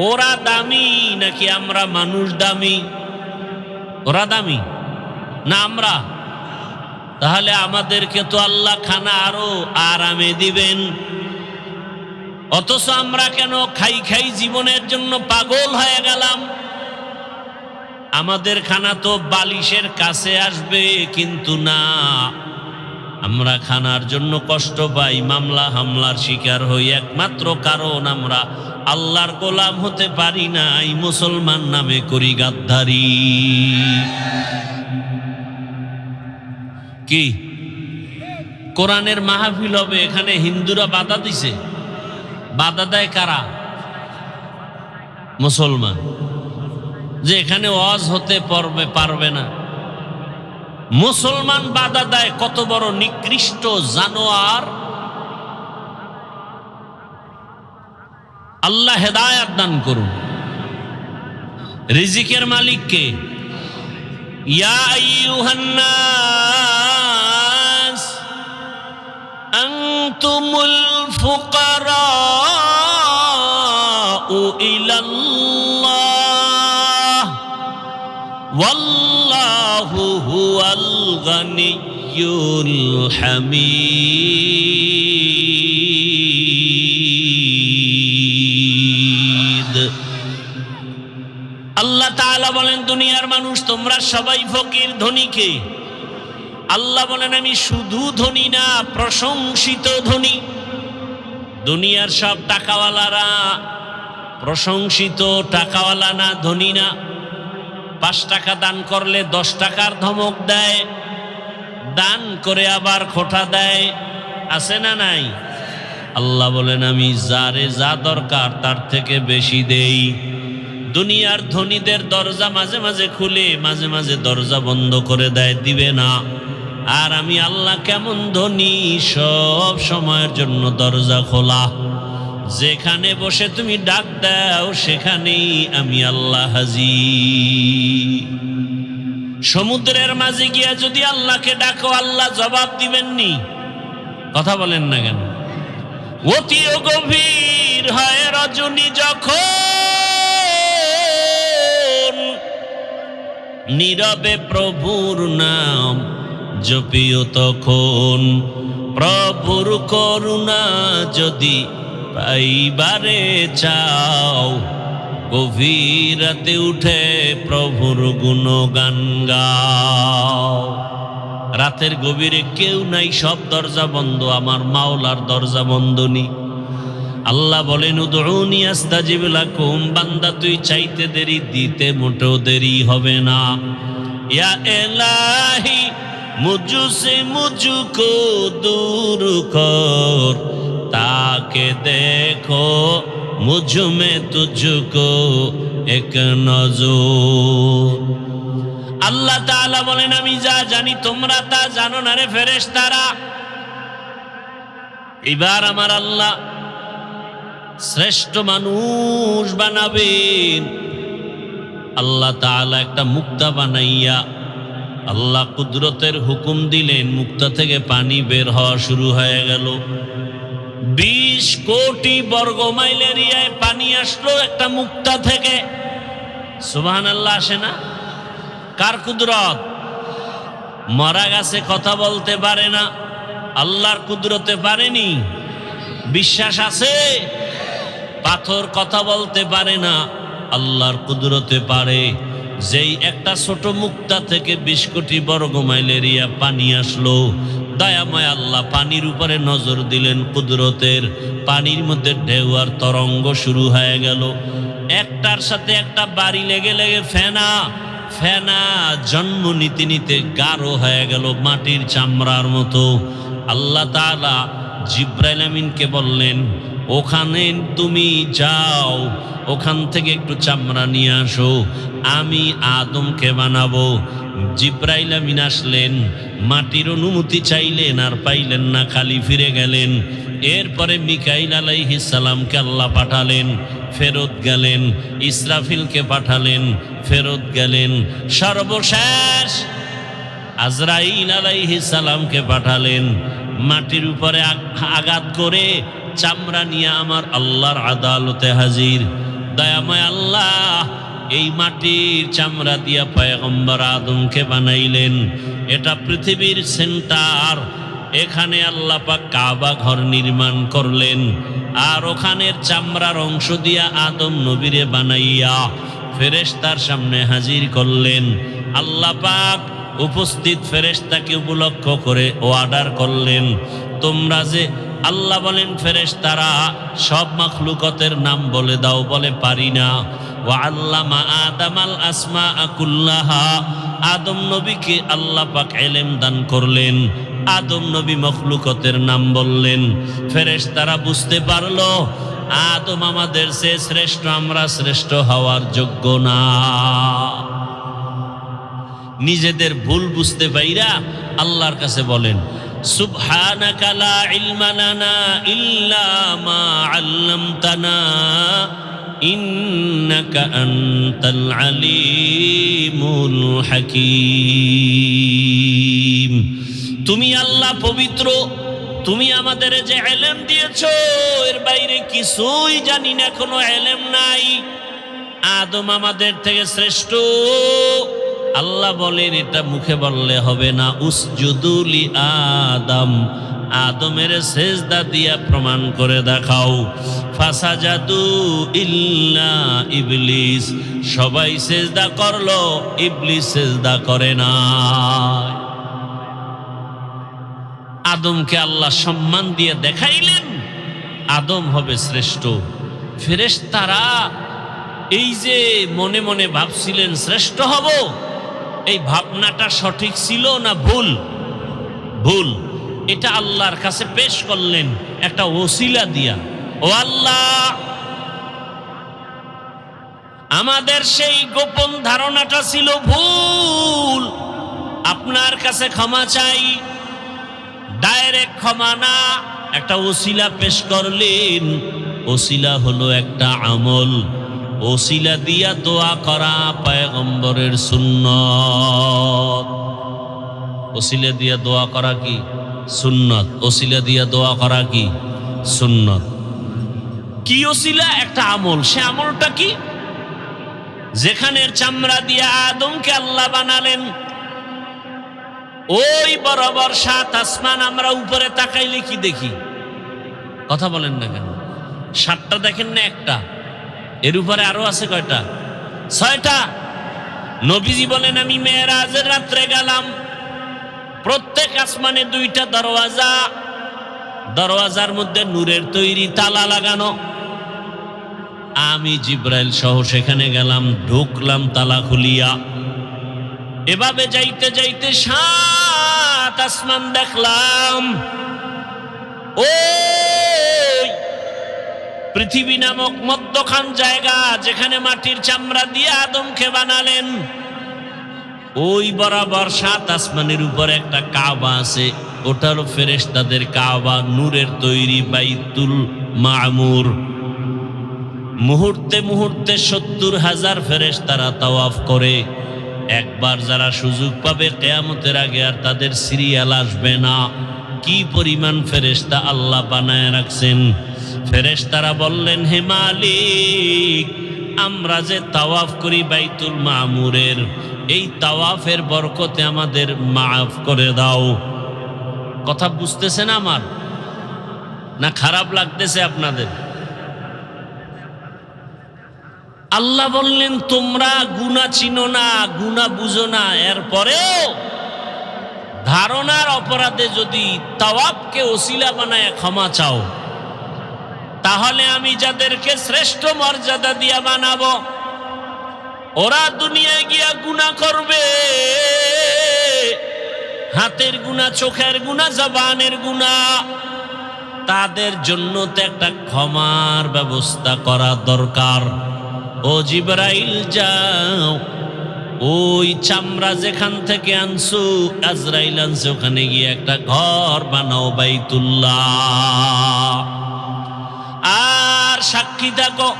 ওরা দামি নাকি আমরা মানুষ দামি? ওরা দামি না আমরা? তাহলে আমাদেরকে তো আল্লাহ খানা আরো আরামে দিবেন। অথচ আমরা কেন খাই খাই জীবনের জন্য পাগল হয়ে গেলাম? আমাদের খানা তো বালিশের কাছে আসবে, কিন্তু না, আমরা খানার জন্য কষ্ট পাই, মামলা হামলার শিকার হই। একমাত্র কারণ আমরা আল্লাহর গোলাম হতে পারি নাই, মুসলমান নামে করি গাদ্দারি। কি কোরআনের মাহফিল হবে, এখানে হিন্দুরা বাধা দিছে। বাধা দেয় কারা? মুসলমান। যে এখানে ওয়াজ হতে পারবে না, মুসলমান বাধা দেয়। কত বড় নিকৃষ্ট জানোয়ার! আল্লাহ হেদায়েত দান করুন। রিজিকের মালিক কে? ইয়া আইয়ুহান নাস আনতুমুল ফুকারাউ ইলাল্লাহ ওয়াল্লাহু হুয়াল গানিয়্যুল হামিদ। আল্লাহ তাআলা বলেন, দুনিয়ার মানুষ তোমরা সবাই ফকির। ধনী কে? আল্লাহ বলেন, আমি শুধু ধনী না, প্রশংসিত ধনী। দুনিয়ার সব টাকাওয়ালারা প্রশংসিত টাকাওয়ালা না, ধনী না। 5 টাকা দান করলে 10 টাকার ধমক দেয়, দান করে আবার খোঁটা দেয়। আছে না নাই? আল্লাহ বলেন, আমি যারে যা দরকার তার থেকে বেশি দেই। দুনিয়ার ধনীদের দরজা মাঝে মাঝে খুলে, মাঝে মাঝে দরজা বন্ধ করে দেয়, দিবে না। আর আমি আল্লাহ কেমন ধনী, সব সময়ের জন্য দরজা খোলা। যেখানে বসে তুমি ডাক দাও সেখানেই আমি আল্লাহ হাজির। সমুদ্রের মাঝে গিয়া যদি আল্লাহকে ডাকো, আল্লাহ জবাব দিবেননি? কথা বলেন না কেন? অতি গভীর হয় রজনী যখন, নীরবে প্রভুর নাম জপিও তখন। প্রভুর করুণা যদি পাইবারে চাও, গভীর রাতে উঠে প্রভুর গুণগান গাও। রাতের গভীরে কেউ নাই, সব দরজা বন্ধ, আমার মাওলার দরজা বন্ধ নি। আল্লাহ বলেন, উদউনি আস্তাজিব লাকুম। বান্দা তুই চাইতে দেরি, দিতে মোটেও দেরি হবে না। ইয়া ইলাহি মুঝসে মুঝকো দূর কর, তাকে দেখো মুঝ মে তুঝকো এক নজর। আল্লাহ তাআলা বলেন, আমি যা জানি তোমরা তা জানো না রে ফেরেশতারা। এবার আমার আল্লাহ শ্রেষ্ঠ মানুষ বানাবেন। আল্লাহ তাআলা একটা মুক্তা বানাইয়া আল্লাহ কুদরতের হুকুম দিলেন, মুক্তা থেকে পানি বের হওয়া শুরু হয়ে গেল। 20 কোটি বর্গ মাইল এরিয়ায় পানি আসলো একটা মুক্তা থেকে। সুবহানাল্লাহ, আসে না? কার কুদরত? মরা গাছে কথা বলতে পারে না, আল্লাহর কুদরতে পারেনি? বিশ্বাস আছে? পাথর কথা বলতে পারে না, আল্লাহর কুদরতে পারে। যেই একটা ছোট মুক্তা থেকে 20 কোটি বর্গ মাইল এরিয়া পানি আসলো, দয়াময় আল্লাহ পানির উপরে নজর দিলেন কুদরতের। পানির মধ্যে ঢেউ আর তরঙ্গ শুরু হয়ে গেল। একটার সাথে একটা বাড়ি লেগে লেগে ফেনা ফেনা জন্ম নিতে নিতে গাঢ় হয়ে গেল, মাটির চামড়ার মতো। আল্লাহ তাআলা জিব্রাইল আমিনকে বললেন, ওখানে তুমি যাও, ওখান থেকে একটু চামড়া নিয়ে আসো, আমি আদমকে বানাবো। জিব্রাইল আমিন আসলেন, মাটির অনুমতি চাইলেন, আর পাইলেন না, খালি ফিরে গেলেন। এরপরে মিকাইল আলাইহিস সালামকে আল্লাহ পাঠালেন, ফেরত গেলেন। ইসরাফিলকে পাঠালেন, ফেরত গেলেন। সর্বশেষ আজরাইল আলাইহিস সালামকে পাঠালেন, মাটির উপরে আঘাত করে চামড়া নিয়ে আমার আল্লাহর আদালতে হাজির। দয়াময় আল্লাহ এই মাটির চামড়া দিয়া পয়গম্বর আদমকে বানাইলেন। এটা পৃথিবীর সেন্টার। এখানে আল্লাহ পাক কাবা ঘর নির্মাণ করলেন, আর ওখানের চামড়ার অংশ দিয়া আদম নবীরে বানাইয়া ফেরেশতার সামনে হাজির করলেন। আল্লাহ পাক উপস্থিত ফেরেশতাকে উপলক্ষ করে অর্ডার করলেন, তোমরা যে আল্লাহ বলেন ফেরেশতারা সব মাখলুকাতের নাম বলে দাও, বলে পারি না। ওয়া আল্লামা আদামাল আসমাআ কুল্লাহা, আদম নবীকে আল্লাহ পাক ইলম দান করলেন। আদম নবী মাখলুকাতের নাম বললেন। ফেরেশতারা বুঝতে পারলো আদম আমাদের চেয়ে শ্রেষ্ঠ, আমরা শ্রেষ্ঠ হওয়ার যোগ্য না। নিজেদের ভুল বুঝতে পাইরা আল্লাহর কাছে বলেন, সুবহানাকা লা ইলমা লানা ইল্লা মা আল্লামতানা ইন্নাকা আনতাল আলিমুল হাকীম। তুমি আল্লাহ পবিত্র, তুমি আমাদের যে ইলম দিয়েছো এর বাইরে কিছুই জানি না, কোনো ইলম নাই। আদম আমাদের থেকে শ্রেষ্ঠ। আল্লাহ বলেন এটা মুখে বললে হবে না, উসজুদু লি আদম, আদমের সেজদা দিয়া প্রমাণ করে দেখাও। ফাসাজাদু ইল্লা ইবলিস, সবাই সেজদা করলো, ইবলিস সেজদা করে না। আদমকে আল্লাহ সম্মান দিয়ে দেখাইলেন আদম হবে শ্রেষ্ঠ। ফেরেশতারা এই যে মনে মনে ভাবছিলেন শ্রেষ্ঠ হব, এই ভাবনাটা সঠিক ছিল না ভুল? ভুল। এটা আল্লাহর কাছে পেশ করলেন একটা ওসিলা দিয়া, ও আল্লাহ আমাদের সেই গোপন ধারণাটা ছিল ভুল, আপনার কাছে ক্ষমা চাই। ডাইরেক্ট ক্ষমা না, একটা ওসিলা পেশ করলেন। ওসিলা হলো একটা আমল, ওসিলা দিয়া দোয়া করা পয়গম্বরের সুন্নত। ওসিলা দিয়া দোয়া করা কি সুন্নত? ওসিলা দিয়া দোয়া করা কি সুন্নত? কি ওসিলা? একটা আমল। সে আমলটা কি? যেখানের চামড়া দিয়া আদমকে আল্লাহ বানালেন, ওই বরাবর 7 আসমান আমরা উপরে তাকাইলে কি দেখি? কথা বলেন না কেন? 7টা দেখেন না একটা? এর উপরে আরো আছে কয়টা? 6টা। নবীজি বলেন আমি মেরাজের রাত্রে গেলাম, প্রত্যেক আসমানে 2টা দরওয়াজা, দরওয়াজার মধ্যে নূরের তৈরি তালা লাগানো। আমি জিব্রাইল সহ সেখানে গেলাম, ঢুকলাম তালা খুলিয়া। এভাবে যাইতে যাইতে 7 আসমান দেখলাম। ওই পৃথিবী নামক মধ্যখান জায়গা যেখানে মাটির চামড়া দিয়ে আদমকে বানালেন, ওই বরাবর 7 আসমানের উপরে একটা কাবা আছে। ওটারও ফেরেশতাদের কাবা, নূরের তৈরি বাইতুল মামুর। মুহূর্তে মুহূর্তে ৭০,০০০ ফেরেশতারা তাওয়াফ করে। একবার যারা সুযোগ পাবে কিয়ামতের আগে আর তাদের সিরিয়াল আসবে না। কি পরিমাণ ফেরেশতা আল্লাহ বানায় রাখছেন। ফেরেশতারা বললেন, হে মালিক, আমরা যে তাওয়াফ করি বাইতুল মামুরের, এই তাওয়াফের বরকতে আমাদের মাফ করে দাও। কথা বুঝতেছেন আমার, না খারাপ লাগতেছে আপনাদের? আল্লাহ বললেন, তোমরা গুনাহ চিনো না, গুনাহ বুঝো না, এরপরেও ধারণার অপরাধে যদি তাওয়াফকে ওসিলা বানায় ক্ষমা চাও, তাহলে আমি যাদেরকে শ্রেষ্ঠ মর্যাদা দিয়া বানাবো, ওরা দুনিয়ায় গিয়া গুনাহ করবে, হাতের গুনাহ, চোখের গুনাহ, জবানের গুনাহ, তাদের জন্য তো একটা ক্ষমার ব্যবস্থা করা দরকার। ও জিবরাইল, যাও, ওই চামড়া যেখান থেকে আনছো, আজরাইল আনছে, ওখানে গিয়ে একটা ঘর বানাও বাইতুল্লাহ। আর সাক্ষী থাকো,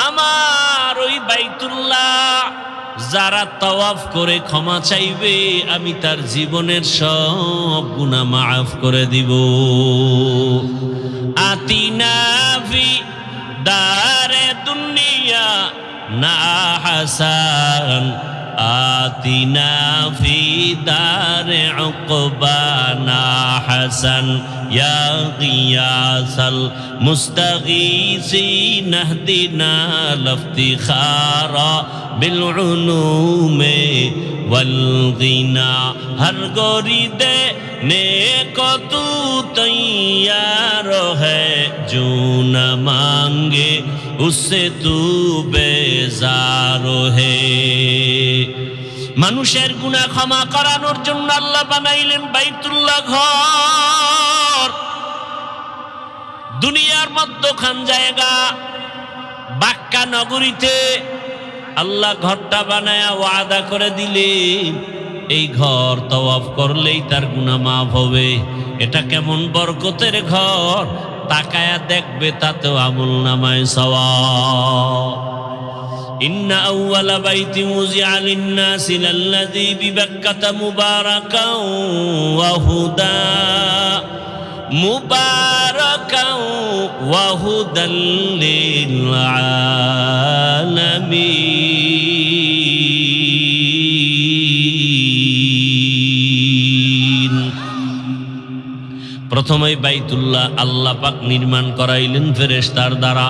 আমার ওই বাইতুল্লাহ যারা তাওয়াফ করে ক্ষমা চাইবে, আমি তার জীবনের সব গুনাহ মাফ করে দিব। আতিনা ফি দারে দুনিয়া না হাসান, আতিনা ফি দারে উকবানা হাসান, ইয়া গিয়াসাল মুস্তাগীসিন ইহদিনা লিফতিখারা বিল উলুমে ওয়াল গিনা। হর গরিদে নেको तू तैयार है, जो न मांगे उससे तू बेजार है। মানুষের গুনাহ ক্ষমা করানোর জন্য আল্লাহ বানাইলেন বাইতুল্লাহ ঘর। দুনিয়ার মধ্যখান জায়গা বাক্কা নগরীতে আল্লাহ ঘরটা বানায়া ওয়াদা করে দিলেন, এই ঘর তাওয়াফ করলেই তার গুনাহ মাফ হবে। এটা কেমন বরকতের ঘর, তাকায়া দেখবে, তাতেও আমলনামায় সওয়াব। ইন্না আউওয়ালা বাইতি মুজিআ লিন-নাসি লাল্লাযী বিবাক্কাতা মুবারাকান ওয়া হুদা, মুবারাকান ওয়া হুদাল লিল আলামিন। প্রথমে বাইতুল্লাহ আল্লাহ পাক নির্মাণ করাইলেন ফেরেশতার দ্বারা।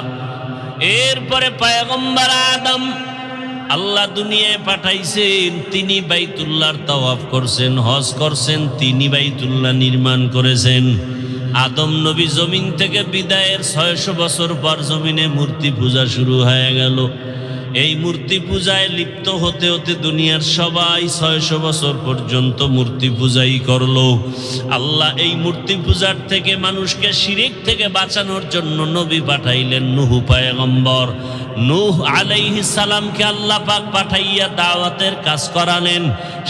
এরপরে পয়গম্বর আদম আল্লাহ দুনিয়ায় পাঠাইছেন, তিনি বাইতুল্লাহর তাওয়াফ করছেন, হজ করছেন, তিনি বাইতুল্লাহ নির্মাণ করেছেন। আদম নবী জমিন থেকে বিদায়ের ৬০০ বছর পর জমিনে মূর্তি পূজা শুরু হয়ে গেল। এই মূর্তি পূজায় লিপ্ত হতে হতে দুনিয়ার সবাই ৬০০ বছর পর্যন্ত মূর্তি পূজাই করলো। আল্লাহ এই মূর্তি পূজার থেকে মানুষকে শিরিক থেকে বাঁচানোর জন্য নবী পাঠাইলেন নূহ পয়গম্বর। নূহ আলাইহিস সালামকে আল্লাহ পাক পাঠাইয়া দাওয়াতের কাজ করালেন।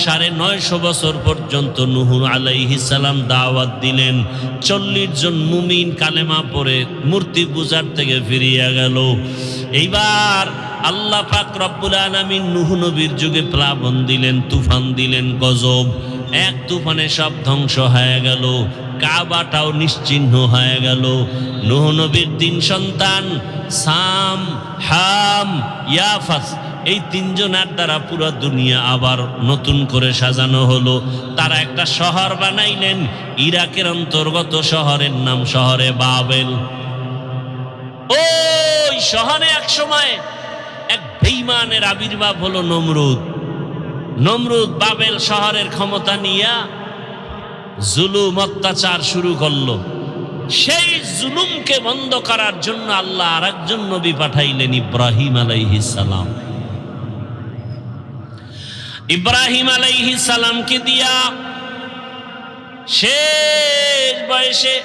৯৫০ বছর পর্যন্ত নূহ আলাইহিস সালাম দাওয়াত দিলেন। ৪০ জন মুমিন কালেমা পড়ে মূর্তি পূজার থেকে ফিরিয়া গেল। এইবার আল্লাহ পাক রব্বুল আলামিন নূহ নবীর যুগে প্লাবন দিলেন, তুফান দিলেন, গজব। এক তুফানে সব ধ্বংস হয়ে গেল, কাবাটাও নিশ্চিহ্ন হয়ে গেল। নূহ নবীর ৩ সন্তান সাম, হাম, ইয়াফাস, এই ৩ জনের দ্বারা পুরো দুনিয়া আবার নতুন করে সাজানো হলো। তারা একটা শহর বানাইলেন, ইরাকের অন্তর্গত শহরের নাম শহরে বাবেল। ওই শহরে এক সময় এক বেঈমানের আবির্ভাব হলো নমরুদ। নমরুদ বাবেল শহরের ক্ষমতা নিয়ে জুলুম অত্যাচার শুরু করলো। সেই জুলুমকে বন্ধ করার জন্য আল্লাহ আরেকজন নবী পাঠাইলেন, ইব্রাহিম আলাইহিস সালাম। ইব্রাহিম আলাইহিস সালামকে দিয়া শেষ বয়সে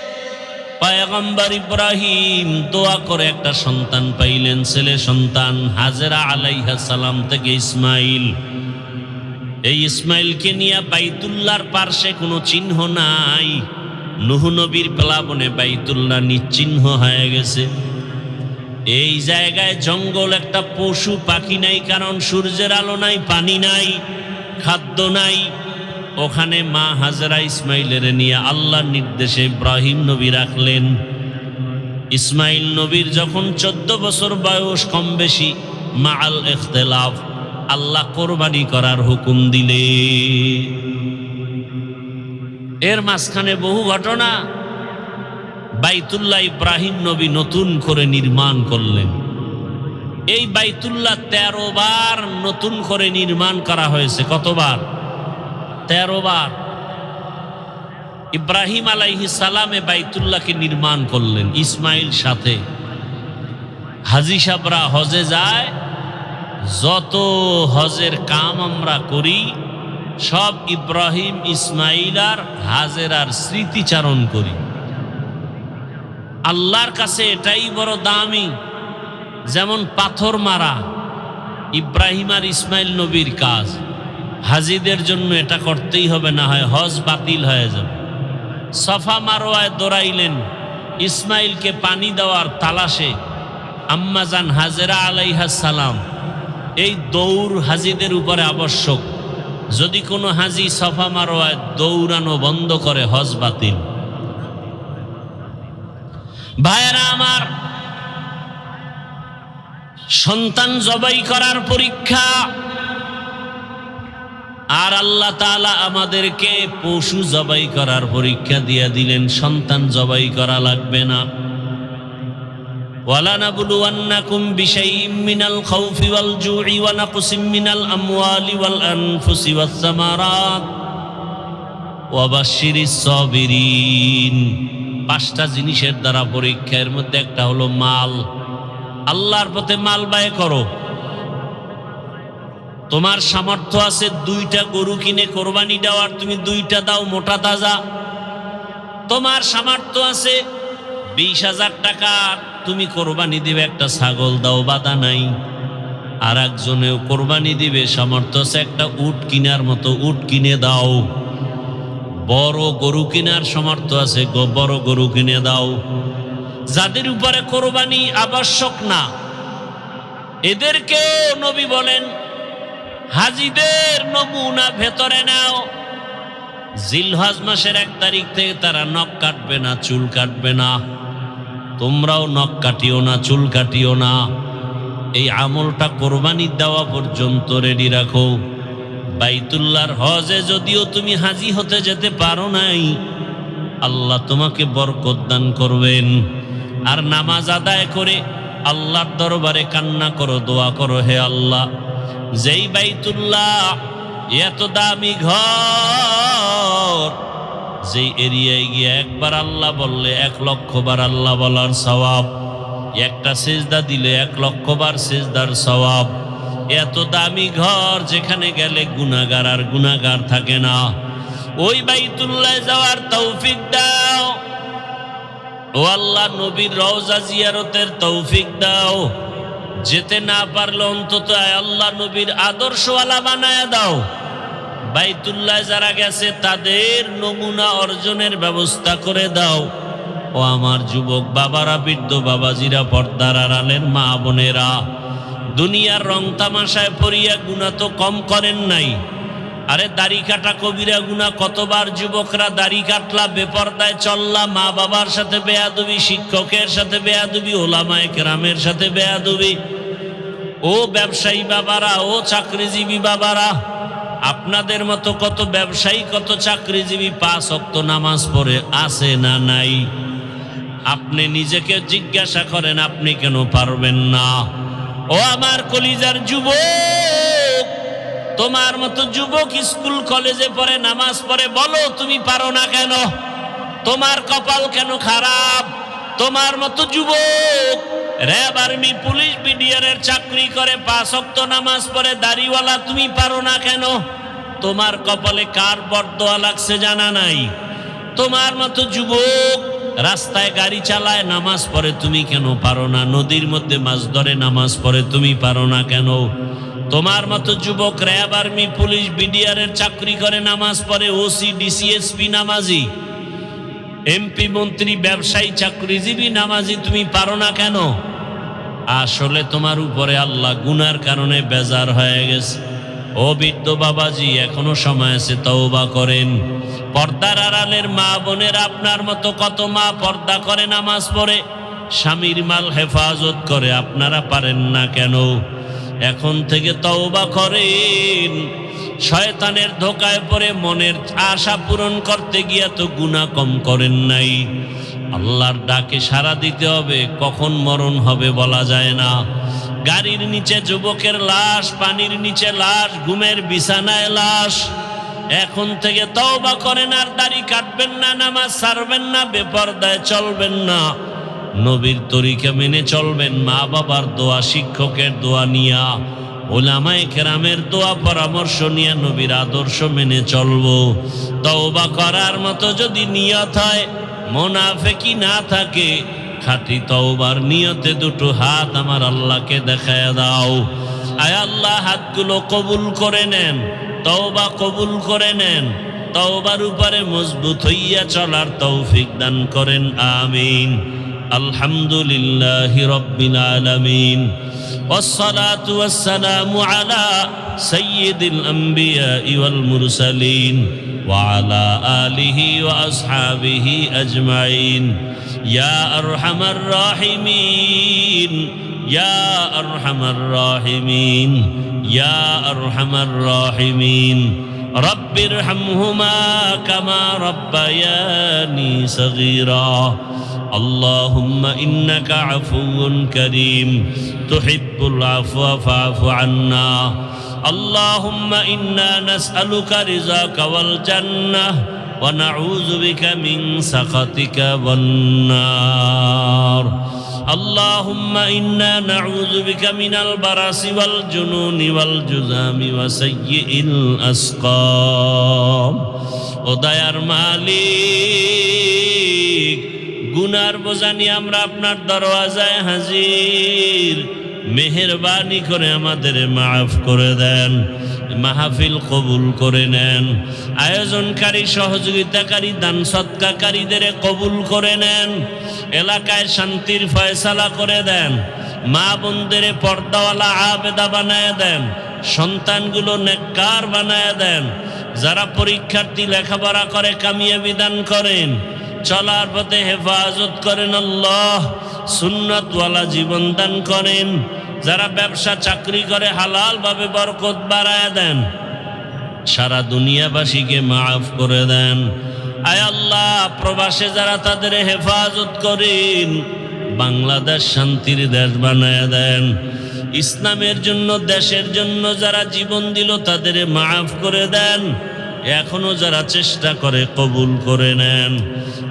পয়গম্বর ইব্রাহিম দোয়া করে একটা সন্তান পাইলেন, ছেলে সন্তান। হাজেরা আলাইহিস সালাম থেকে ইসমাইল। এই ইসমাইলকে নিয়ে বাইতুল্লাহর পার্শ্বে কোনো চিহ্ন নাই। নূহ নবীর প্লাবনে বাইতুল্লাহ নিশ্চিহ্ন হয়ে গেছে। এই জায়গায় জঙ্গল, একটা পশু পাখি নাই, কারণ সূর্যের আলো নাই, পানি নাই, খাদ্য নাই। ওখানে মা হাজেরা ইসমাইলের নিয়ে আল্লাহর নির্দেশে ইব্রাহিম নবী রাখলেন। ইসমাইল নবীর যখন 14 বছর বয়স, কম বেশি মাআল ইখতিলাফ, আল্লাহ কোরবানি করার হুকুম দিলে। এর মাঝখানে বহু ঘটনা। বাইতুল্লাহ ইব্রাহিম নবী নতুন করে নির্মাণ করলেন। এই বাইতুল্লাহ 13 বার নতুন করে নির্মাণ করা হয়েছে। কতবার? 13 বার। ইব্রাহিম আলাইহিস সালামে বাইতুল্লাহকে নির্মাণ করলেন ইসমাইল সাথে। হাজী সাহেবরা হজে যায়, যত হজের কাম আমরা করি সব ইব্রাহিম, ইসমাইল আর হাজেরার স্মৃতিচারণ করি। আল্লাহর কাছে এটাই বড় দামি। যেমন পাথর মারা ইব্রাহিম আর ইসমাইল নবীর কাজ, হাজিদের জন্য এটা করতেই হবে, না হয় হজ বাতিল হয়ে যাবে। সফা মারোয়ায় দৌড়াইলেন ইসমাইলকে পানি দেওয়ার তালাশে আম্মাজান হাজেরা আলাইহাস সালাম। এই দৌড় হাজিদের উপরে আবশ্যক। যদি কোনো হাজি সফা মারোয়ায় দৌড়ানো বন্ধ করে, হজ বাতিল। ভাইয়েরা আমার, সন্তান জবাই করার পরীক্ষা, আর আল্লাহ তাআলা আমাদেরকে পশু জবাই করার পরীক্ষা দিয়ে দিলেন। সন্তান জবাই করা লাগবে না। ওয়ালানাবলুওয়ান্নাকুম বিশাইইম মিনাল খাউফি ওয়াল জুই ওয়া নাকসিম মিনাল আমওয়ালি ওয়াল আনফুসি ওয়াস সামারাত ওয়া বাশশিরিস সাবিরিন। 5টা জিনিসের দ্বারা পরীক্ষা। এর মধ্যে একটা হলো মাল। আল্লাহর পথে মাল ব্যয় করো। তোমার সামর্থ্য আছে 2টা গরু কিনে কোরবানি দেওয়ার, তুমি 2টা দাও মোটা তাজা। তোমার সামর্থ্য আছে 20,000 টাকা, তুমি কোরবানি দিবে, একটা ছাগল দাও, বাধা নাই। আর একজনেও কোরবানি দিবে, সামর্থ্য আছে একটা উট কিনার মতো, উট কিনে দাও। বড় গরু কেনার সামর্থ্য আছে, বড় গরু কিনে দাও। যাদের উপরে কোরবানি আবশ্যক না, এদেরকে নবী বলেন হাজিদের নমুনা ভেতরে নাও। জিলহজ মাসের 1 তারিখ থেকে তারা নখ কাটবে না, চুল কাটবে না। তোমরাও নখ কাটিও না, চুল কাটিও না। এই আমলটা কোরবানি দেওয়া পর্যন্ত রেডি রাখো। বাইতুল্লাহর হজে যদিও তুমি হাজি হতে যেতে পারো নাই, আল্লাহ তোমাকে বরকত দান করবেন। আর নামাজ আদায় করে আল্লাহর দরবারে কান্না করো, দোয়া করো, হে আল্লাহ, যেই বাইতুল্লাহ এত দামি ঘর, যেই এরিয়ায় গিয়ে একবার আল্লাহ বললে 1 লক্ষ বার আল্লাহ বলার সওয়াব, একটা সিজদা দিলে 1 লক্ষ বার সিজদার সওয়াব। এত দামি ঘর, যেখানে গেলে গুনাহগার আর গুনাহগার থাকে না। ওই বাইতুল্লাহ যাওয়ার তৌফিক দাও ও আল্লাহ। নবীর রওজা জিয়ারতের তৌফিক দাও। যেতে না পারলে অন্তত আল্লাহ নবীর আদর্শওয়ালা বানায় দাও। বাইতুল্লাহ যারা গেছে তাদের নমুনা অর্জনের ব্যবস্থা করে দাও। ও আমার যুবক বাবারা, বৃদ্ধ বাবাজিরা, পর্দার আড়ালের মা বোনেরা, দুনিয়ার রং তামাশায় পড়িয়া গুনাহ তো কম করেন নাই। আরে দাড়ি কাটা কবিরা গুনাহ। কতবার যুবকরা দাড়ি কাটলা, বেপরদায় চললা, মা বাবার সাথে বেয়াদবি, শিক্ষকের সাথে বেয়াদবি, ওলামায়ে কেরামের সাথে বেয়াদবি। ও ব্যবসায়ী বাবারা, ও চাকরিজীবী বাবারা, আপনাদের মতো কত ব্যবসায়ী, কত চাকরিজীবী 5 ওয়াক্ত নামাজ পড়ে আছে না নাই? আপনি নিজেকে জিজ্ঞাসা করেন, আপনি কেন পারবেন না? ও আমার কলিজার যুবক, তোমার মতো যুবক স্কুল কলেজে পড়ে, নামাজ পড়ে, বলো তুমি পারো না কেন? তোমার কপাল কেন খারাপ? তোমার মতো যুবক র্যাব, আর্মি, পুলিশ, বিডিআরের চাকরি করে, 5 ওয়াক্ত নামাজ পড়ে, দাড়িওয়ালা, তুমি পারো না কেন? তোমার কপালে কার বরদোয়া লাগছে জানা নাই? তোমার মতো যুবক রাস্তায় গাড়ি চালায়, নামাজ পড়ে, তুমি কেন পারো না? নদীর মধ্যে মাছ ধরে, নামাজ পড়ে, তুমি পারো না কেন? তোমার মতো যুবক র্যাব, আর্মি, পুলিশ, বিডিআরের চাকরি করে, নামাজ পড়ে, ওসি, ডিসিএসপি নামাজি, এমপি, মন্ত্রী, ব্যবসায়ী, চাকরিজীবী নামাজি, তুমি পারো না কেন? আসলে তোমার উপরে আল্লাহ গুনার কারণে বেজার হয়ে গেছে। ও বৃদ্ধ বাবাজি, এখনো সময় আছে, তওবা করেন। পর্দার আড়ালের মা বোনের আপনার মতো কত মা পর্দা করে, নামাজ পড়ে, স্বামীর মাল হেফাজত করে, আপনারা পারেন না কেন? এখন থেকে তওবা করেন। শয়তানের ধোকায় পড়ে মনের আশা পূরণ করতে গিয়া তো গুনাহ কম করেন নাই। আল্লাহর ডাকে সাড়া দিতে হবে, কখন মরণ হবে বলা যায় না। গাড়ির নিচে যুবকের লাশ, পানির নিচে লাশ, ঘুমের বিছানায় লাশ। এখন থেকে তওবা করেন, আর দাড়ি কাটবেন না, নামাজ ছাড়বেন না, বেপরদায় চলবেন না, নবীর তরিকা মেনে চলবেন, মা বাবার দোয়া, শিক্ষকের দোয়া নিয়া, উলামায়ে কেরামের দোয়া পরামর্শ নিয়ে নবীর আদর্শ মেনে চলবো। তওবা করার মতো যদি নিয়ত হয়, মুনাফিকি না থাকে, খাঁটি তওবার নিয়তে দুটো হাত আমার আল্লাহকে দেখায় দাও। আয় আল্লাহ, হাতগুলো কবুল করে নেন, তওবা কবুল করে নেন, তওবার উপরে মজবুত হইয়া চলার তৌফিক দান করেন, আমিন। আলহামদুলিল্লাহি রাব্বিল আলামিন, والصلاة والسلام على سيد الأنبياء والمرسلين وعلى آله وأصحابه أجمعين يا أرحم الراحمين يا أرحم الراحمين يا أرحم الراحمين رب ارحمهما كما ربياني صغيرا اللهم إنك عفو كريم تحب العفو فاعف عنا اللهم إنا نسألك رضاك والجنة ونعوذ بك من سخطك والنار اللهم إنا نعوذ بك من البرص والجنون والجذام وسيء الأسقام وديار مالك গুনার বোঝা নিয়ে আমরা আপনার দরওয়াজায় হাজির। মেহেরবানি করে আমাদের মাফ করে দেন, মাহফিল কবুল করে নেন, আয়োজনকারী, সহযোগিতাকারী, দান সৎকারীদের কবুল করে নেন, এলাকায় শান্তির ফয়সালা করে দেন, মা বোনদের পর্দাওয়ালা আবেদা বানায় দেন, সন্তানগুলো নেককার বানায় দেন, যারা পরীক্ষার্থী লেখাপড়া করে কামিয়াবি দান করেন, চলার পথে হেফাজত করেন আল্লাহ, সুন্নাতওয়ালা জীবন দান করেন, যারা ব্যবসা চাকরি করে হালাল ভাবে বরকত বাড়ায় দেন, সারা দুনিয়াবাসীকে মাফ করে দেন। আয় আল্লাহ, প্রবাসে যারা তাদের হেফাজত করেন, বাংলাদেশ শান্তির দেশ বানায় দেন। ইসলামের জন্য, দেশের জন্য যারা জীবন দিল তাদের মাফ করে দেন। এখনো যারা চেষ্টা করে কবুল করে নেন।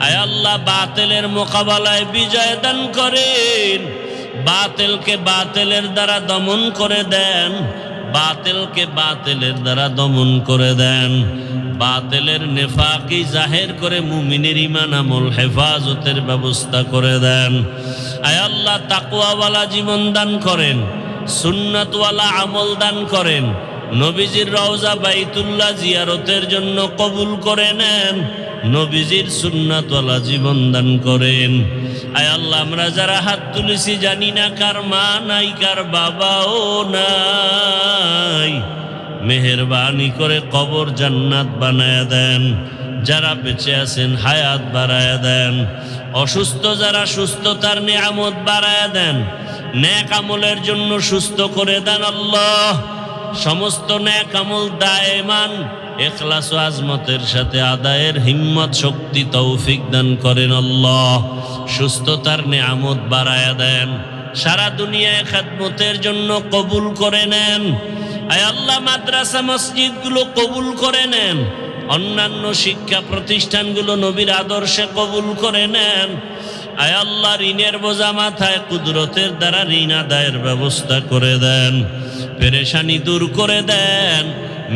আয় আল্লাহ, বাতিলের মোকাবেলায় বিজয় দান করেন, বাতিলকে বাতিলের দ্বারা দমন করে দেন, বাতিলকে বাতিলের দ্বারা দমন করে দেন, বাতিলের নেফাকি জাহের করে মুমিনের ঈমান আমল হেফাজতের ব্যবস্থা করে দেন। আয় আল্লাহ, তাকওয়াওয়ালা জীবন দান করেন, সুন্নাতওয়ালা আমল দান করেন, নবীজির রওজা বাইতুল্লাহ জিয়ারতের জন্য কবুল করে নেন, নবীজির সুন্নাতওয়ালা জীবন দান করেন। আয় আল্লাহ, আমরা যারা হাত তুলেছি জানি না কার মা নাই, কার বাবাও নাই, মেহেরবানি করে কবর জান্নাত বানায় দেন। যারা বেঁচে আছেন হায়াত বাড়ায় দেন, অসুস্থ যারা সুস্থতার নিয়ামত বাড়ায় দেন, নেক আমলের জন্য সুস্থ করে দেন আল্লাহ। সমস্ত নেক আমল দায়মান ইখলাস ও আজমতের সাথে আদায়ের হিম্মত শক্তি তৌফিক দান করেন আল্লাহ। সুস্থতার নিয়ামত বাড়ায়া দেন, সারা দুনিয়ায় খেদমতের জন্য কবুল করে নেন। আয় আল্লাহ, মাদ্রাসা মসজিদগুলো কবুল করে নেন, অন্যান্য শিক্ষা প্রতিষ্ঠানগুলো নবীর আদর্শে কবুল করে নেন। আয় আল্লাহ, ঋণের বোঝা মাথায় কুদরতের দ্বারা ঋণ আদায়ের ব্যবস্থা করে দেন, পেরেশানি দূর করে দেন।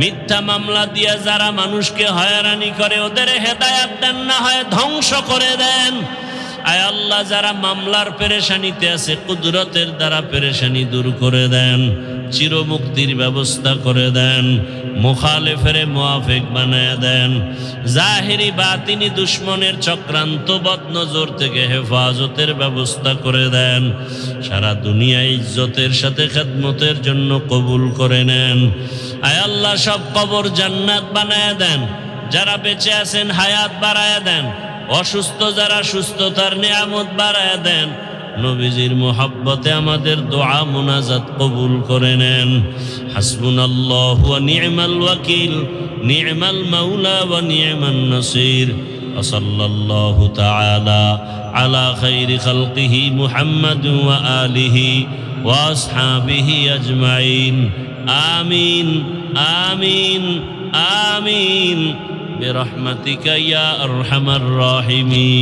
মিথ্যা মামলা দিয়া যারা মানুষকে হয়রানি করে ওদের হেদায়াত দেন, না হয় ধ্বংস করে দেন। আয় আল্লাহ, যারা মামলার পেরেশানিতে আছে কুদরতের দ্বারা পেরেশানি দূর করে দেন, চিরমুক্তির ব্যবস্থা করে দেন, মুখালেফের মুআফিক বানায় দেন, জাহিরি বাতিনি দুশ্মনের চক্রান্ত বদনজর থেকে হেফাজতের ব্যবস্থা করে দেন, সারা দুনিয়া ইজ্জতের সাথে খেদমতের জন্য কবুল করে নেন। আয় আল্লাহ, সব কবর জান্নাত বানায় দেন, যারা বেঁচে আছেন হায়াত বাড়ায় দেন, অসুস্থ যারা সুস্থতার নিয়ামত বাড়ায় দেন। নবীজির মোহাব্বতে আমাদের দোয়া মুনাজাত কবুল করে নেন। হাসবুনাল্লাহু ওয়া নি'মাল ওয়াকিল, নি'মাল মাওলা ওয়া নি'মান নাসির। ওয়া সাল্লাল্লাহু তাআলা আলা খাইরি খালকিহি মুহাম্মাদ ওয়া আলিহি ওয়া আসহাবিহি আজমাইন। আমিন আমিন আমিন বিরহমাতিকা ইয়া আরহামার রাহিমিন।